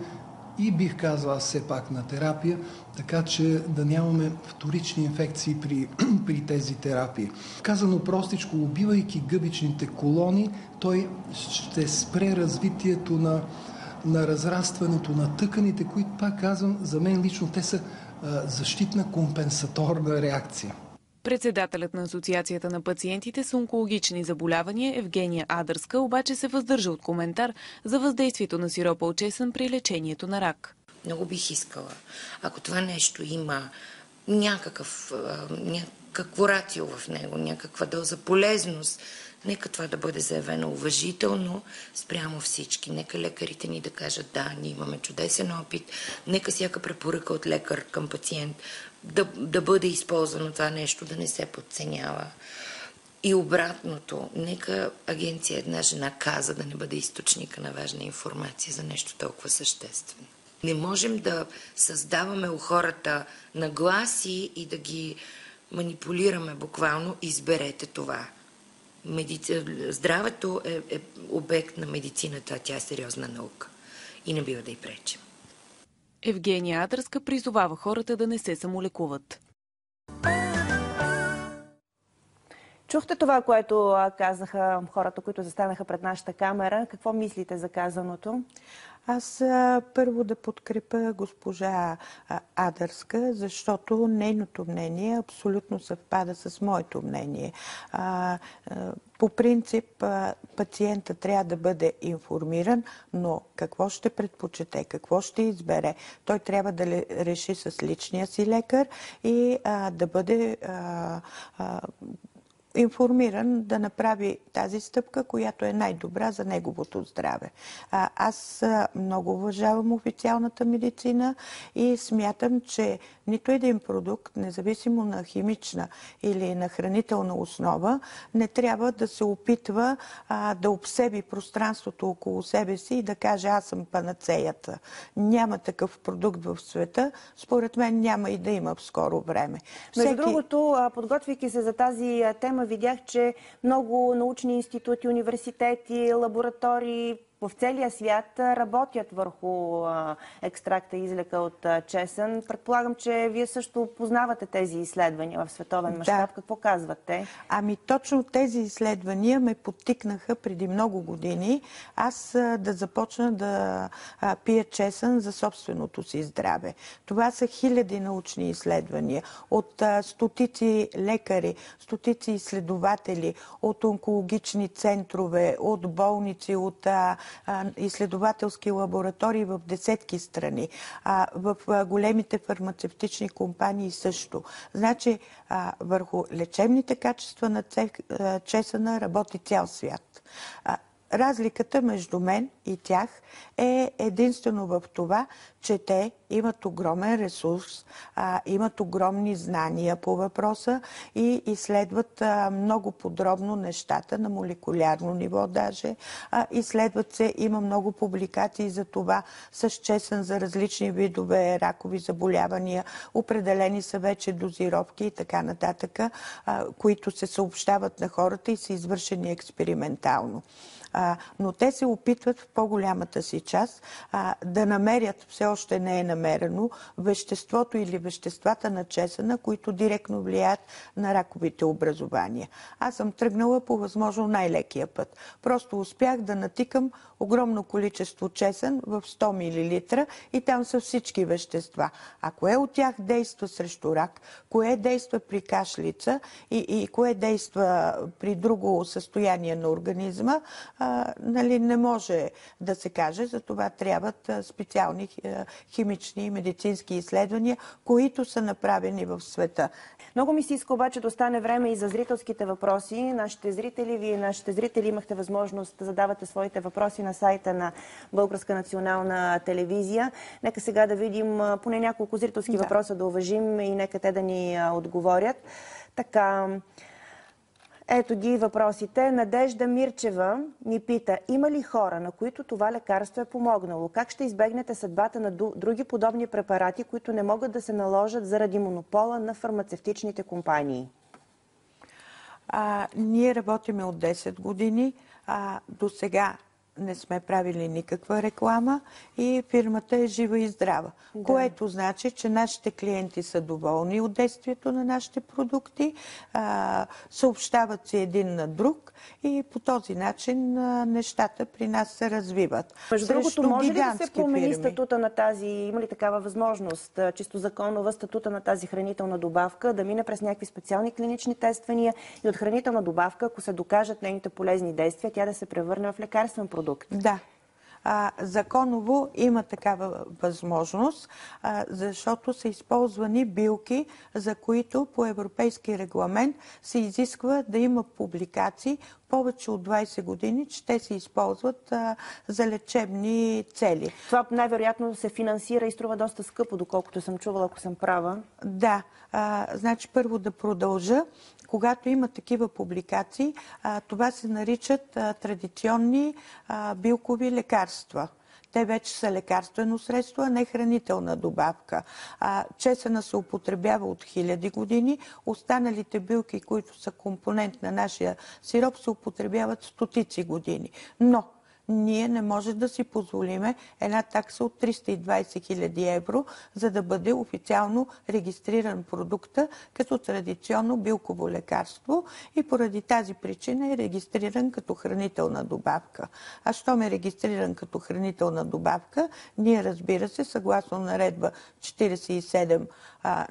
и бих казал аз все пак на терапия, така че да нямаме вторични инфекции при тези терапии. Казано простичко, убивайки гъбичните колони, той ще спре развитието на разрастването на тъканите, които, пак казвам, за мен лично те са защитна компенсаторна реакция. Председателят на Асоциацията на пациентите с онкологични заболявания Евгения Адарска обаче се въздържа от коментар за въздействието на сиропа от чесън при лечението на рак. Много бих искала, ако това нещо има някакво рацио в него, някаква доза полезност Нека това да бъде заявено уважително спрямо всички. Нека лекарите ни да кажат: да, ние имаме чудесен опит. Нека всяка препоръка от лекар към пациент да бъде използвано това нещо, да не се подценява. И обратното, нека агенция Една жена каза да не бъде източника на важна информация за нещо толкова съществено. Не можем да създаваме у хората нагласи и да ги манипулираме буквално: изберете това. Здравето е обект на медицината, а тя е сериозна наука и не бива да й пречим. Евгения Адрска призовава хората да не се самолекуват. Чухте това, което казаха хората, които застанаха пред нашата камера. Какво мислите за казаното? Аз първо да подкрепя госпожа Адрска, защото нейното мнение абсолютно съвпада с моето мнение. По принцип, пациента трябва да бъде информиран, но какво ще предпочете, какво ще избере, той трябва да реши с личния си лекар и да бъде информиран да направи тази стъпка, която е най-добра за неговото здраве. Аз много уважавам официалната медицина и смятам, че нито един продукт, независимо на химична или на хранителна основа, не трябва да се опитва да обсеби пространството около себе си и да каже: аз съм панацеята. Няма такъв продукт в света. Според мен няма и да има в скоро време. Между другото, подготвяйки се за тази тема, видях, че много научни институти, университети, лаборатории в целия свят работят върху екстракта и излека от чесън. Предполагам, че вие също познавате тези изследвания в световен мащаб. Да. Какво казват те? Ами точно тези изследвания ме подтикнаха преди много години аз да започна да пия чесън за собственото си здраве. Това са хиляди научни изследвания от стотици лекари, стотици изследователи, от онкологични центрове, от болници, от изследователски лаборатории в десетки страни, в големите фармацевтични компании също. Значи, върху лечебните качества на чесъна работи цял свят. Разликата между мен и тях е единствено в това, че те имат огромен ресурс, имат огромни знания по въпроса и изследват много подробно нещата на молекулярно ниво даже. Изследват се, има много публикации за това с чесън за различни видове ракови заболявания, определени са вече дозировки и така нататък, които се съобщават на хората и са извършени експериментално. Но те се опитват в по-голямата си част да намерят, все още не е намерено, веществото или веществата на чесъна, които директно влияят на раковите образования. Аз съм тръгнала по възможно най-лекия път. Просто успях да натикам огромно количество чесън в 100 мл и там са всички вещества. А кое от тях действа срещу рак, кое действа при кашлица и кое действа при друго състояние на организма, не може да се каже. За това трябват специални химични и медицински изследвания, които са направени в света. Много ми се иска обаче да остане време и за зрителските въпроси. Нашите зрители имахте възможност да задавате своите въпроси на сайта на Българска национална телевизия. Нека сега да видим поне няколко зрителски въпроса да уважим и нека те да ни отговорят. Така, ето ги въпросите. Надежда Мирчева ни пита: има ли хора, на които това лекарство е помогнало? Как ще избегнете съдбата на други подобни препарати, които не могат да се наложат заради монопола на фармацевтичните компании? Ние работиме от 10 години. До сега не сме правили никаква реклама и фирмата е жива и здрава. Да. Което значи, че нашите клиенти са доволни от действието на нашите продукти, съобщават се един на друг и по този начин нещата при нас се развиват. Между другото, може ли да се промени статута на тази, има ли такава възможност, чисто законова, статута на тази хранителна добавка, да мине през някакви специални клинични тествания и от хранителна добавка, ако се докажат нейните полезни действия, тя да се превърне в лекарствен продукт? Да. Законово има такава възможност, защото са използвани билки, за които по европейски регламент се изисква да има публикации, повече от 20 години, че те се използват за лечебни цели. Това най-вероятно се финансира и струва доста скъпо, доколкото съм чувала, ако съм права. Да, значи първо да продължа. Когато има такива публикации, това се наричат традиционни билкови лекарства. Те вече са лекарствено средство, а не хранителна добавка. Чесъна се употребява от хиляди години. Останалите билки, които са компонент на нашия сироп, се употребяват стотици години. Но ние не може да си позволиме една такса от 320 хиляди евро, за да бъде официално регистриран продукта като традиционно билково лекарство и поради тази причина е регистриран като хранителна добавка. А щом е регистриран като хранителна добавка, ние, разбира се, съгласно наредба 47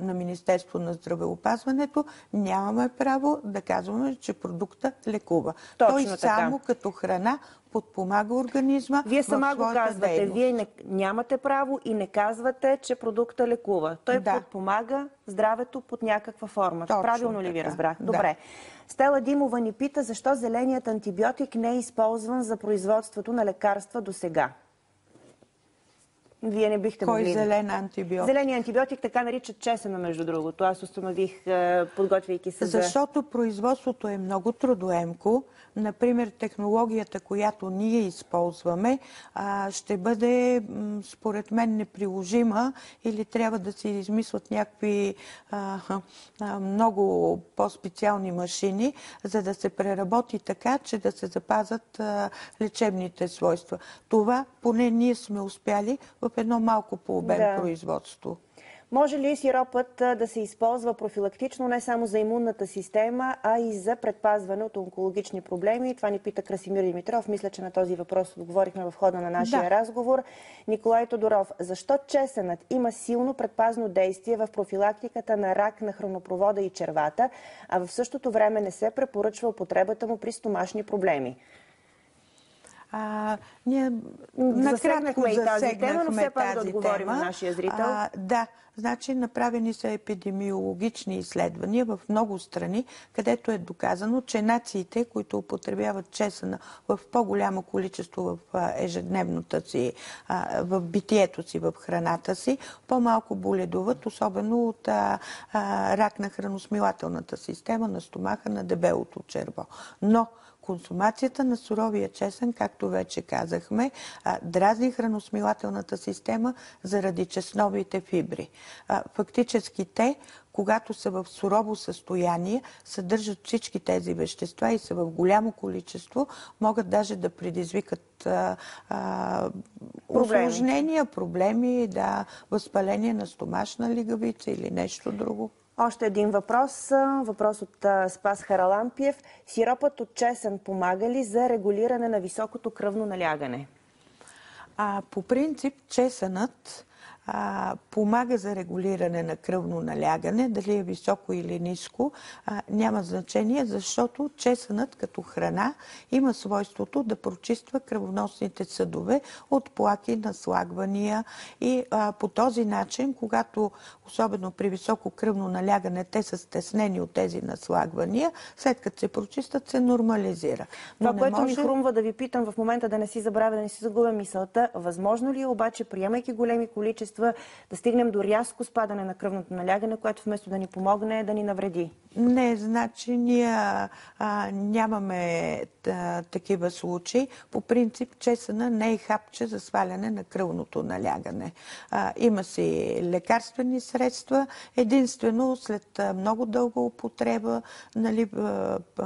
на Министерство на здравеопазването, нямаме право да казваме, че продукта лекува. Той само като храна подпомага организма. Вие сама в го казвате. дейност. Вие нямате право и не казвате, че продукта лекува. Той подпомага здравето под някаква форма. Точно правилно ли ви така. разбрах? Да. Добре. Стела Димова ни пита защо зеленият антибиотик не е използван за производството на лекарства до сега. Вие не бихте могли. Кой зелен антибиотик? Зеления антибиотик така наричат чесъна, между другото. Аз установих, подготвяйки се Защото производството е много трудоемко. Например, технологията, която ние използваме, ще бъде, според мен, неприложима или трябва да се измислят някакви много по-специални машини, за да се преработи така, че да се запазят лечебните свойства. Това поне ние сме успяли в едно малко по обем производство. Може ли сиропът да се използва профилактично не само за имунната система, а и за предпазване от онкологични проблеми? Това ни пита Красимир Димитров. Мисля, че на този въпрос отговорихме в хода на нашия разговор. Николай Тодоров, защо чесънът има силно предпазно действие в профилактиката на рак на хранопровода и червата, а в същото време не се препоръчва употребата му при стомашни проблеми? Ние накратко и тази тема, но все пак да отговорим на нашия зрител. Да, значи направени са епидемиологични изследвания в много страни, където е доказано, че нациите, които употребяват чесъна в по-голямо количество в ежедневната си, в битието си, в храната си, по-малко боледуват, особено от рак на храносмилателната система, на стомаха, на дебелото черво. Но консумацията на суровия чесън, както вече казахме, дразни храносмилателната система заради чесновите фибри. Фактически те, когато са в сурово състояние, съдържат всички тези вещества и са в голямо количество, могат даже да предизвикат усложнения, проблеми, възпаление на стомашна лигавица или нещо друго. Още един въпрос. Въпрос от Спас Харалампиев. Сиропът от чесън помага ли за регулиране на високото кръвно налягане? По принцип, чесънът помага за регулиране на кръвно налягане, дали е високо или ниско, няма значение, защото чесънът като храна има свойството да прочиства кръвоносните съдове от плаки, наслагвания и по този начин, когато особено при високо кръвно налягане те са стеснени от тези наслагвания, след като се прочистят, се нормализира. Това, което ми хрумва да ви питам в момента, да не си забравя, да не си загубя мисълта, възможно ли е обаче, приемайки големи количества, да стигнем до рязко спадане на кръвното налягане, което вместо да ни помогне, да ни навреди? Не, значи ние нямаме такива случаи. По принцип, чесъна не е хапче за сваляне на кръвното налягане. Има си лекарствени средства. Единствено, след много дълга употреба,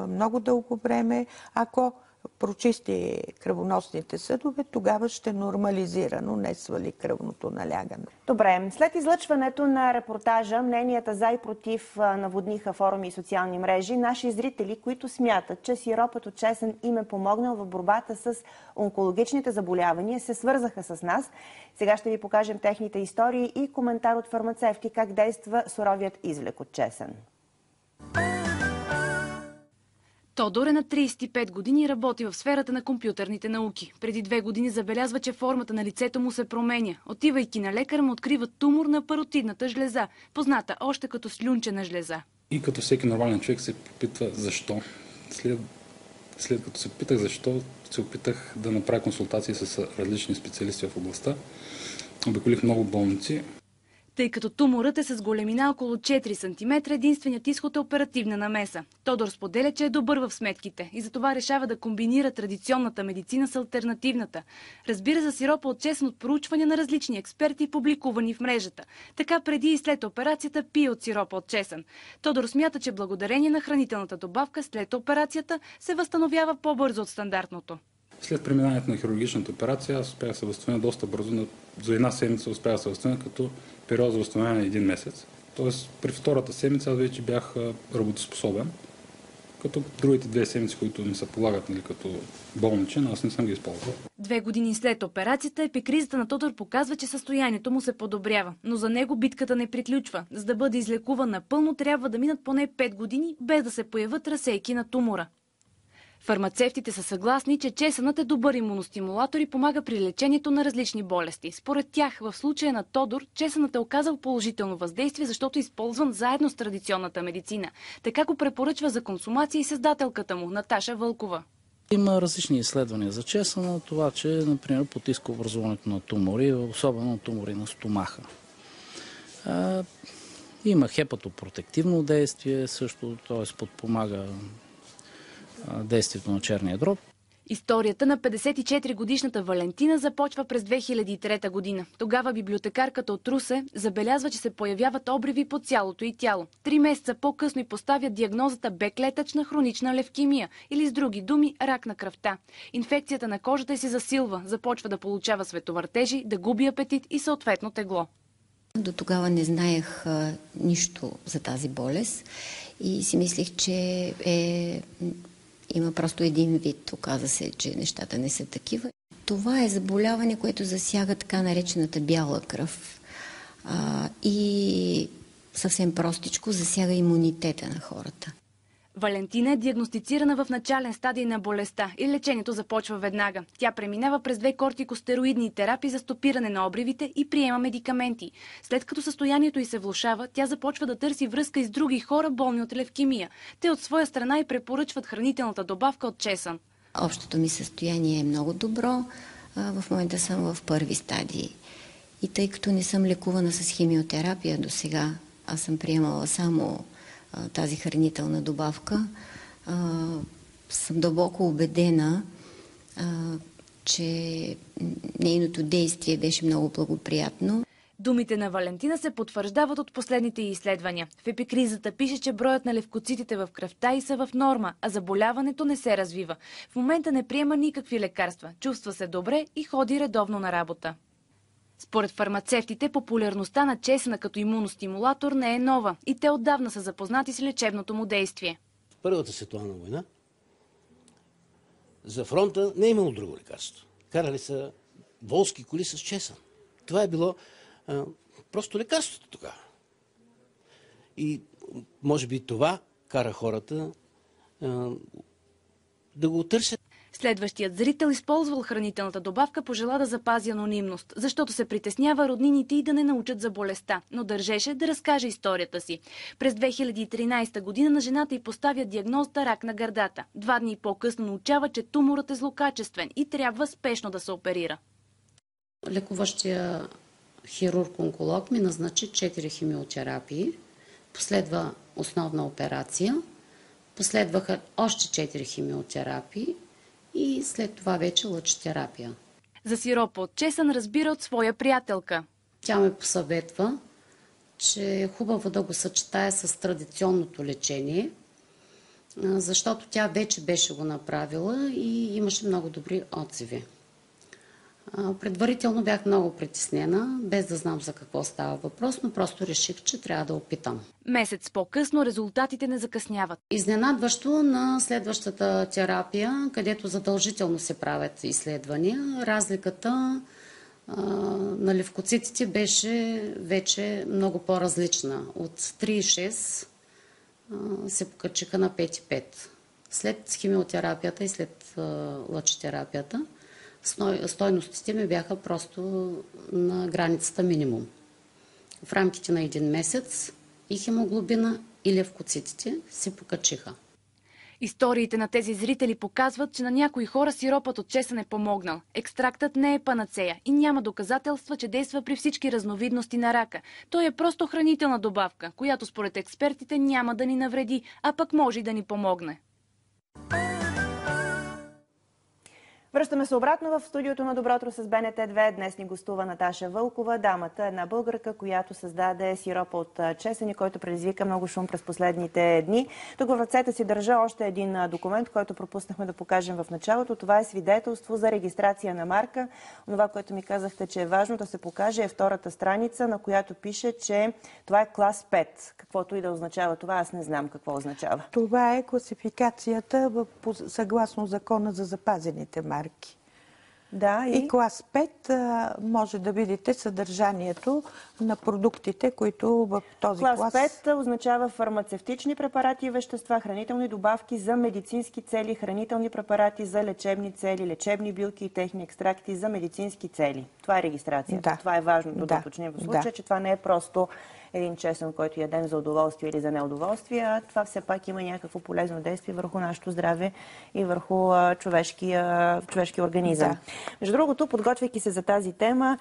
много дълго време, ако прочисти кръвоносните съдове, тогава ще нормализира, но не свали кръвното налягане. Добре. След излъчването на репортажа, мненията за и против наводниха форуми и социални мрежи. Наши зрители, които смятат, че сиропът от чесън им е помогнал в борбата с онкологичните заболявания, се свързаха с нас. Сега ще ви покажем техните истории и коментар от фармацевти как действа суровият извлек от чесън. Тодор е на 35 години и работи в сферата на компютърните науки. Преди 2 години забелязва, че формата на лицето му се променя. Отивайки на лекар, му открива тумор на паротидната жлеза, позната още като слюнчена жлеза. И като всеки нормален човек се попитва защо. След След като се питах защо, се опитах да направя консултации с различни специалисти в областта. Обиколих много болници. Тъй като туморът е с големина около 4 см, единственият изход е оперативна намеса. Тодор споделя, че е добър в сметките и затова решава да комбинира традиционната медицина с алтернативната. Разбира за сиропа от чесън от проучвания на различни експерти, публикувани в мрежата. Така преди и след операцията пие от сиропа от чесън. Тодор смята, че благодарение на хранителната добавка след операцията се възстановява по-бързо от стандартното. След преминаването на хирургичната операция аз успях да се възстановя доста бързо. За една седмица успях да се възстановя, като период за възстановяване на 1 месец. Тоест при втората седмица аз вече бях работоспособен, като другите 2 седмици, които ми се полагат като болничен, аз не съм ги използвал. 2 години след операцията епикризата на Тодор показва, че състоянието му се подобрява. Но за него битката не приключва. За да бъде излекуван напълно, трябва да минат поне 5 години, без да се появят разсейки на тумора. Фармацевтите са съгласни, че чесънът е добър имуностимулатор и помага при лечението на различни болести. Според тях, в случая на Тодор, чесънът е оказал положително въздействие, защото е използван заедно с традиционната медицина. Така го препоръчва за консумация и създателката му, Наташа Вълкова. Има различни изследвания за чесъна, това, че, например, потиска образуването на тумори, особено тумори на стомаха. Има хепатопротективно действие, също, т.е. подпомага действието на черния дроб. Историята на 54-годишната Валентина започва през 2003 година. Тогава библиотекарката от Русе забелязва, че се появяват обриви по цялото й тяло. 3 месеца по-късно й поставят диагнозата Б-клетъчна хронична левкемия или с други думи рак на кръвта. Инфекцията на кожата й се засилва, започва да получава световъртежи, да губи апетит и съответно тегло. До тогава не знаех нищо за тази болест и си мислих, че има просто един вид. Оказа се, че нещата не са такива. Това е заболяване, което засяга така наречената бяла кръв. И съвсем простичко засяга имунитета на хората. Валентина е диагностицирана в начален стадий на болестта и лечението започва веднага. Тя преминава през 2 кортикостероидни терапии за стопиране на обривите и приема медикаменти. След като състоянието й се влошава, тя започва да търси връзка и с други хора, болни от левкемия. Те от своя страна й препоръчват хранителната добавка от чесън. Общото ми състояние е много добро. В момента съм в първи стадий. И тъй като не съм лекувана с химиотерапия до сега, аз съм приемала само тази хранителна добавка, съм дълбоко убедена, че нейното действие беше много благоприятно. Думите на Валентина се потвърждават от последните изследвания. В епикризата пише, че броят на левкоцитите в кръвта й са в норма, а заболяването не се развива. В момента не приема никакви лекарства, чувства се добре и ходи редовно на работа. Според фармацевтите, популярността на чесъна като имуностимулатор не е нова и те отдавна са запознати с лечебното му действие. В Първата световна война за фронта не е имало друго лекарство. Карали са волски коли с чесън. Това е било просто лекарството тогава. И може би това кара хората да го търсят. Следващият зрител, използвал хранителната добавка, пожела да запази анонимност, защото се притеснява роднините и да не научат за болестта, но държеше да разкаже историята си. През 2013 година на жената й поставя диагнозата рак на гърдата. 2 дни по-късно научава, че туморът е злокачествен и трябва спешно да се оперира. Лекуващия хирург-онколог ми назначи 4 химиотерапии, последва основна операция, последваха още 4 химиотерапии и след това вече лъчетерапия. За сиропа от чесън разбира от своя приятелка. Тя ме посъветва, че е хубаво да го съчетая с традиционното лечение, защото тя вече беше го направила и имаше много добри отзиви. Предварително бях много притеснена, без да знам за какво става въпрос, но просто реших, че трябва да опитам. Месец по-късно резултатите не закъсняват. Изненадващо на следващата терапия, където задължително се правят изследвания, разликата на левкоцитите беше вече много по-различна. От 3,6 се покачиха на 5,5. След химиотерапията и след лъчетерапията стойностите ми бяха просто на границата минимум. В рамките на 1 месец и хемоглобина, и левкоцитите се покачиха. Историите на тези зрители показват, че на някои хора сиропът от чесън е помогнал. Екстрактът не е панацея и няма доказателства, че действа при всички разновидности на рака. Той е просто хранителна добавка, която според експертите няма да ни навреди, а пък може и да ни помогне. Връщаме се обратно в студиото на Добро утро с БНТ2. Днес ни гостува Наташа Вълкова, дамата, една българка, която създаде сиропа от чесън, който предизвика много шум през последните дни. Тук в ръцете си държа още един документ, който пропуснахме да покажем в началото. Това е свидетелство за регистрация на марка. Това, което ми казахте, че е важно да се покаже, е втората страница, на която пише, че това е клас 5. Каквото и да означава това, аз не знам какво означава. Това е класификацията съгласно закона за запазените марки. Да, и клас 5 може да видите съдържанието на продуктите, които в този клас... Клас 5 означава фармацевтични препарати и вещества, хранителни добавки за медицински цели, хранителни препарати за лечебни цели, лечебни билки и техни екстракти за медицински цели. Това е регистрацията. Да. Това е важно да уточним в случая, че това не е просто един чесън, който ядем за удоволствие или за неудоволствие, а това все пак има някакво полезно действие върху нашето здраве и върху човешкия организъм. Да. Между другото, подготвяйки се за тази тема,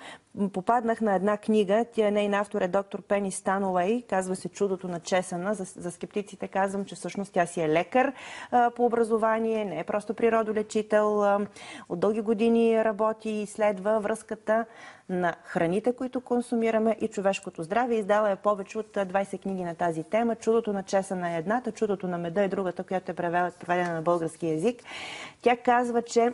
попаднах на една книга. Нейн автор е доктор Пени Стануей. Казва се "Чудото на чесъна". За скептиците казвам, че всъщност тя си е лекар по образование, не е просто природолечител. От дълги години работи и изследва връзката на храните, които консумираме, и човешкото здраве. Издала е повече от 20 книги на тази тема. "Чудото на чесъна" е едната, "Чудото на меда" е другата, която е преведена на български език. Тя казва, че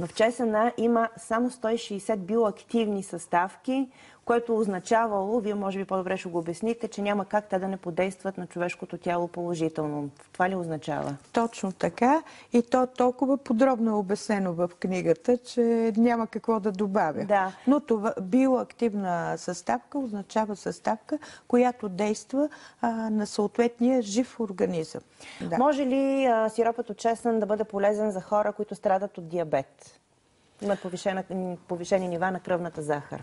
в чесъна има само 160 биоактивни съставки, което означавало, вие може би по-добре ще го обясните, че няма как те да не подействат на човешкото тяло положително. Това ли означава? Точно така. И то толкова подробно е обяснено в книгата, че няма какво да добавя. Да. Но това биоактивна съставка означава съставка, която действа на съответния жив организъм. Да. Може ли сиропът от чесън да бъде полезен за хора, които страдат от диабет? Имат повишени нива на кръвната захар.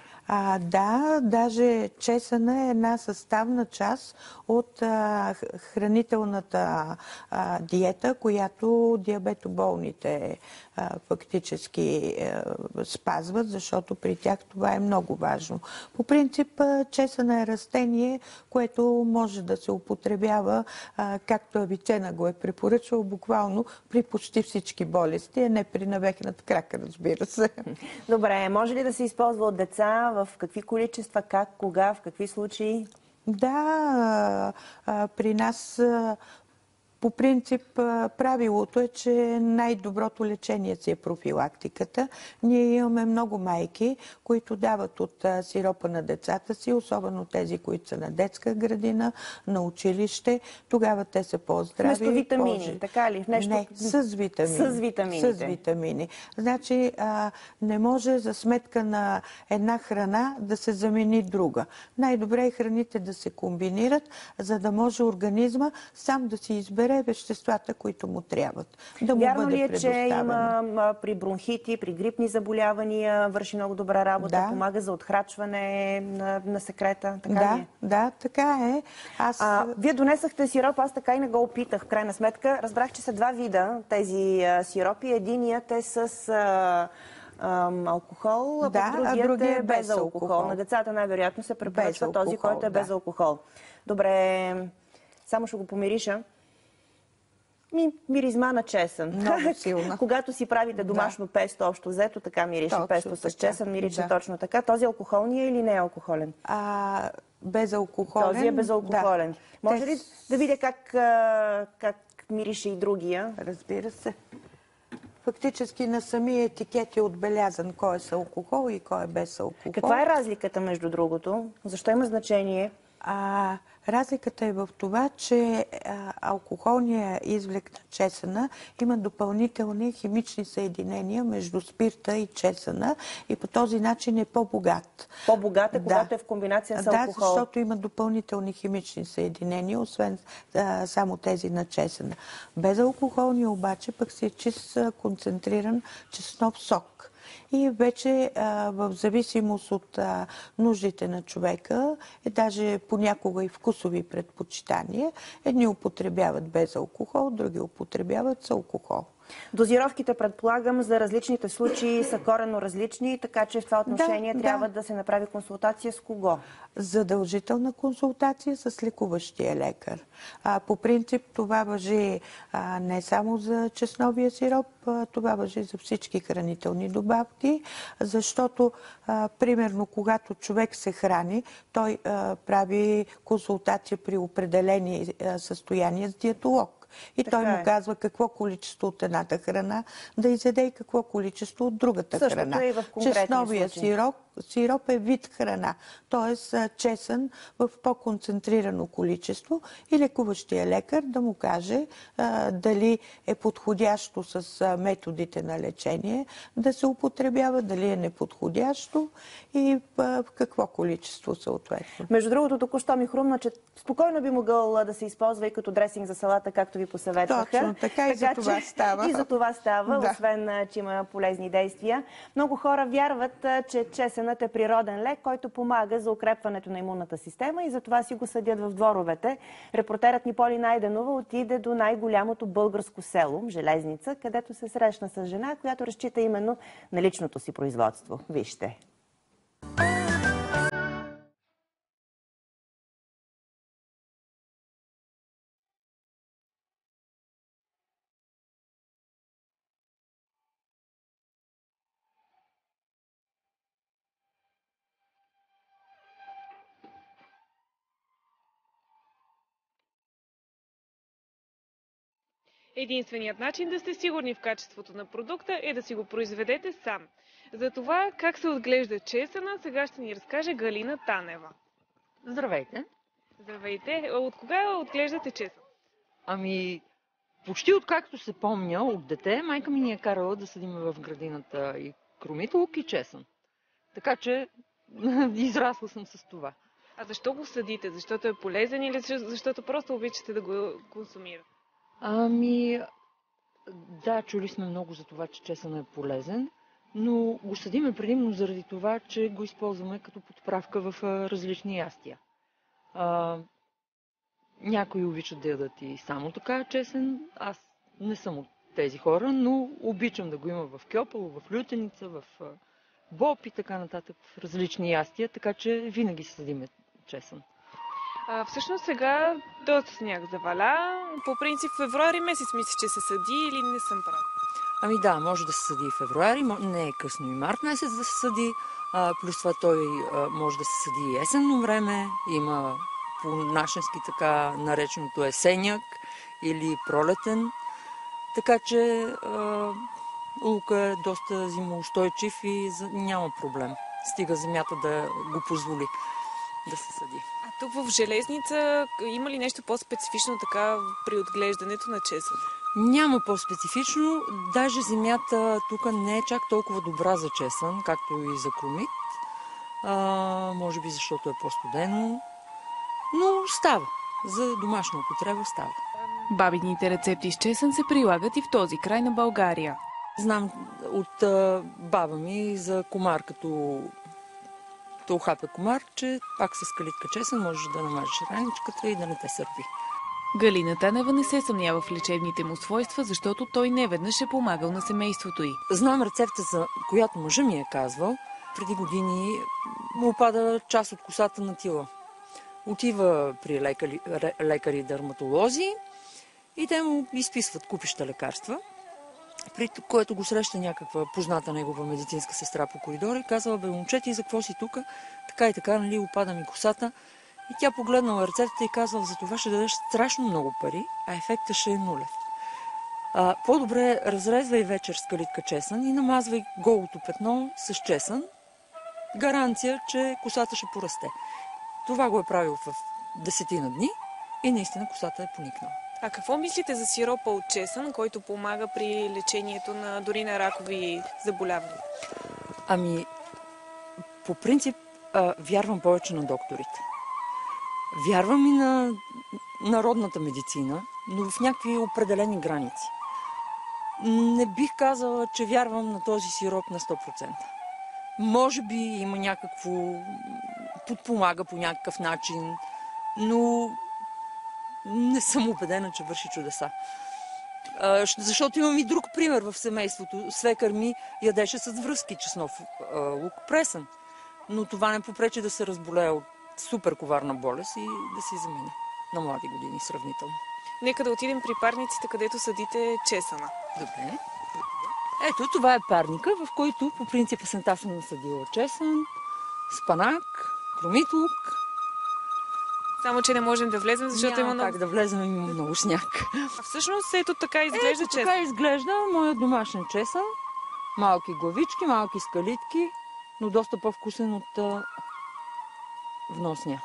Да, даже чесъна е една съставна част от хранителната диета, която диабетоболните фактически спазват, защото при тях това е много важно. По принцип, чесъна е растение, което може да се употребява, както Авиценна го е препоръчал, буквално при почти всички болести, а не при навехната крака, разбира се. Добре, може ли да се използва от деца? В какви количества, как, кога, в какви случаи? Да, при нас по принцип правилото е, че най-доброто лечение си е профилактиката. Ние имаме много майки, които дават от сиропа на децата си, особено тези, които са на детска градина, на училище. Тогава те са по-здрави. Вместо витамини, така ли? Не, с витамини. С витамините. С витамини. Значи не може за сметка на една храна да се замени друга. Най-добре е храните да се комбинират, за да може организма сам да си избере веществата, които му трябват. Да му Вярно бъде ли е, че предоставено. има при бронхити, при грипни заболявания, върши много добра работа, помага за отхрачване на секрета? Така ли е? Да, така е. Вие донесахте сироп, аз така и не го опитах. В крайна сметка разбрах, че са два вида тези сиропи. Единият е с алкохол, а другият е без алкохол. На децата най-вероятно се препоръчва този, който е без алкохол. Добре, само ще го помириша. Миризма на чесън. Много силна. Когато си правите домашно песто, общо взето, така мирише песто с чесън, мирише точно така. Този алкохолни е или не е алкохолен? Безалкохолен. Този е безалкохолен. Да. Може ли да видя как мирише и другия? Разбира се. Фактически на самия етикет е отбелязан кой е с алкохол и кой е без алкохол. Каква е разликата между другото? Защо има значение? Разликата е в това, че алкохолният извлек на чесъна има допълнителни химични съединения между спирта и чесъна и по този начин е по-богат. По-богат е, когато е в комбинация с алкохол? Да, защото има допълнителни химични съединения, освен само тези на чесъна. Безалкохолният обаче пък си е чист концентриран чеснов сок. И вече в зависимост от нуждите на човека, даже понякога и вкусови предпочитания, едни употребяват без алкохол, други употребяват с алкохол. Дозировките, предполагам, за различните случаи са коренно различни, така че в това отношение трябва да се направи консултация с кого? Задължителна консултация с лекуващия лекар. По принцип това важи не само за чесновия сироп, това важи за всички хранителни добавки, защото примерно когато човек се храни, той прави консултация при определени състояния с диетолог. И той му казва какво количество от едната храна да изяде и какво количество от другата храна. Е и в Чесновия сироп е вид храна, т.е. чесън в по-концентрирано количество и лекуващия лекар да му каже дали е подходящо с методите на лечение да се употребява, дали е неподходящо и в какво количество съответно. Между другото, току-що ми хрумна, че спокойно би могъл да се използва и като дресинг за салата, както ви посъветваха. Точно така, и за това става. И за това става, освен, че има полезни действия. Много хора вярват, че чесънът е природен лек, който помага за укрепването на имунната система и затова си го съдят в дворовете. Репортерът ни Поли Найденова отиде до най-голямото българско село, Железница, където се срещна с жена, която разчита именно на личното си производство. Вижте. Единственият начин да сте сигурни в качеството на продукта е да си го произведете сам. За това как се отглежда чесъна, сега ще ни разкаже Галина Танева. Здравейте! Здравейте! От кога отглеждате чесън? Ами, почти откакто се помня от дете, майка ми ни е карала да съдим в градината и кромит, и чесън. Така че израсла съм с това. А защо го съдите? Защото е полезен или защото просто обичате да го консумирате? Ами, да, чули сме много за това, че чесън е полезен, но го съдиме предимно заради това, че го използваме като подправка в различни ястия. Някои обичат да ядат и само така чесън. Аз не съм от тези хора, но обичам да го има в кьопало, в лютеница, в боб и така нататък, в различни ястия, така че винаги съдиме чесън. Всъщност сега доста сняг заваля. По принцип в февруари месец мисля, че се съди или не съм права? Ами да, може да се съди и февруари, не е късно и март месец да се съди. Плюс това той може да се съди и есенно време. Има по-нашенски така нареченото есеняк или пролетен. Така че лука е доста зимоустойчив и няма проблем. Стига земята да го позволи да се съди. А тук в Железница има ли нещо по-специфично така при отглеждането на чесън? Няма по-специфично. Даже земята тук не е чак толкова добра за чесън, както и за кромит. Може би защото е по-студено. Но става. За домашна употреба става. Бабините рецепти с чесън се прилагат и в този край на България. Знам от баба ми за комар, като ухапе комар, че пак с калитка чесън можеш да намажеш раничката и да не те сърпи. Галина Танева не се съмнява в лечебните му свойства, защото той неведнъж е помагал на семейството й. Знам рецепта, за която мъжа ми е казвал. Преди години му опада част от косата на тила. Отива при лекари и дерматолози и те му изписват купища лекарства, при което го среща някаква позната негова медицинска сестра по коридора и казва: бе, момче, ти за какво си тук? Така и така, нали, опада ми косата. И тя погледнала рецептата и казва: за това ще дадеш страшно много пари, а ефектът ще е нулев. По-добре разрезвай вечер с калитка чесън и намазвай голото петно с чесън. Гаранция, че косата ще порасте. Това го е правил в 10 дни и наистина косата е поникнала. А какво мислите за сиропа от чесън, който помага при лечението на дори на ракови заболявания? Ами, по принцип, вярвам повече на докторите. Вярвам и на народната медицина, но в някакви определени граници. Не бих казала, че вярвам на този сироп на 100%. Може би има някакво... подпомага по някакъв начин, но не съм убедена, че върши чудеса. Защото имам и друг пример в семейството. Свекър ми ядеше с връзки чеснов лук пресен. Но това не попречи да се разболее от супер коварна болест и да си замине на млади години сравнително. Нека да отидем при парниците, където съдите чесъна. Добре. Ето, това е парника, в който по принцип есента съм насъдила чесън, спанак, кромитлук. Само, че не можем да влезем, защото има много... как да влезем, има много сняг. А всъщност ето така изглежда чесън. Така изглежда моят домашен чесън. Малки главички, малки скалитки, но доста по-вкусен от вносния.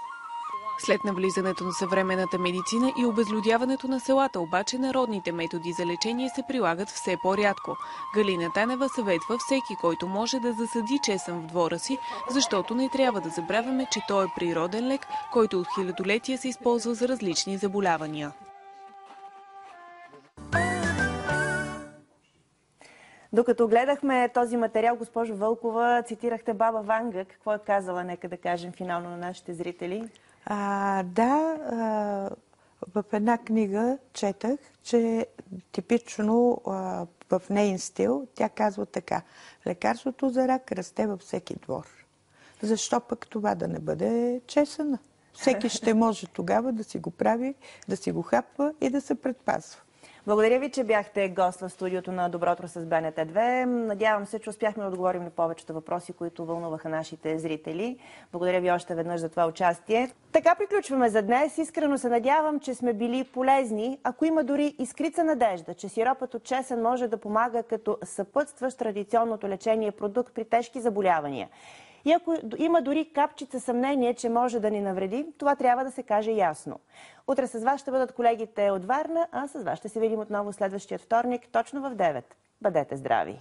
След навлизането на съвременната медицина и обезлюдяването на селата, обаче народните методи за лечение се прилагат все по-рядко. Галина Танева съветва всеки, който може да засади чесън в двора си, защото не трябва да забравяме, че той е природен лек, който от хилядолетия се използва за различни заболявания. Докато гледахме този материал, госпожо Вълкова, цитирахте баба Ванга. Какво е казала, нека да кажем финално на нашите зрители? В една книга четах, че типично в нейн стил тя казва така: лекарството за рак расте във всеки двор. Защо пък това да не бъде чесъна? Всеки ще може тогава да си го прави, да си го хапва и да се предпазва. Благодаря ви, че бяхте гост в студиото на Добро утро с БНТ2. Надявам се, че успяхме да отговорим на повечето въпроси, които вълнуваха нашите зрители. Благодаря ви още веднъж за това участие. Така приключваме за днес. Искрено се надявам, че сме били полезни. Ако има дори искрица надежда, че сиропът от чесън може да помага като съпътстващ традиционното лечение продукт при тежки заболявания. И ако има дори капчица съмнение, че може да ни навреди, това трябва да се каже ясно. Утре с вас ще бъдат колегите от Варна, а с вас ще се видим отново следващия вторник, точно в 9. Бъдете здрави!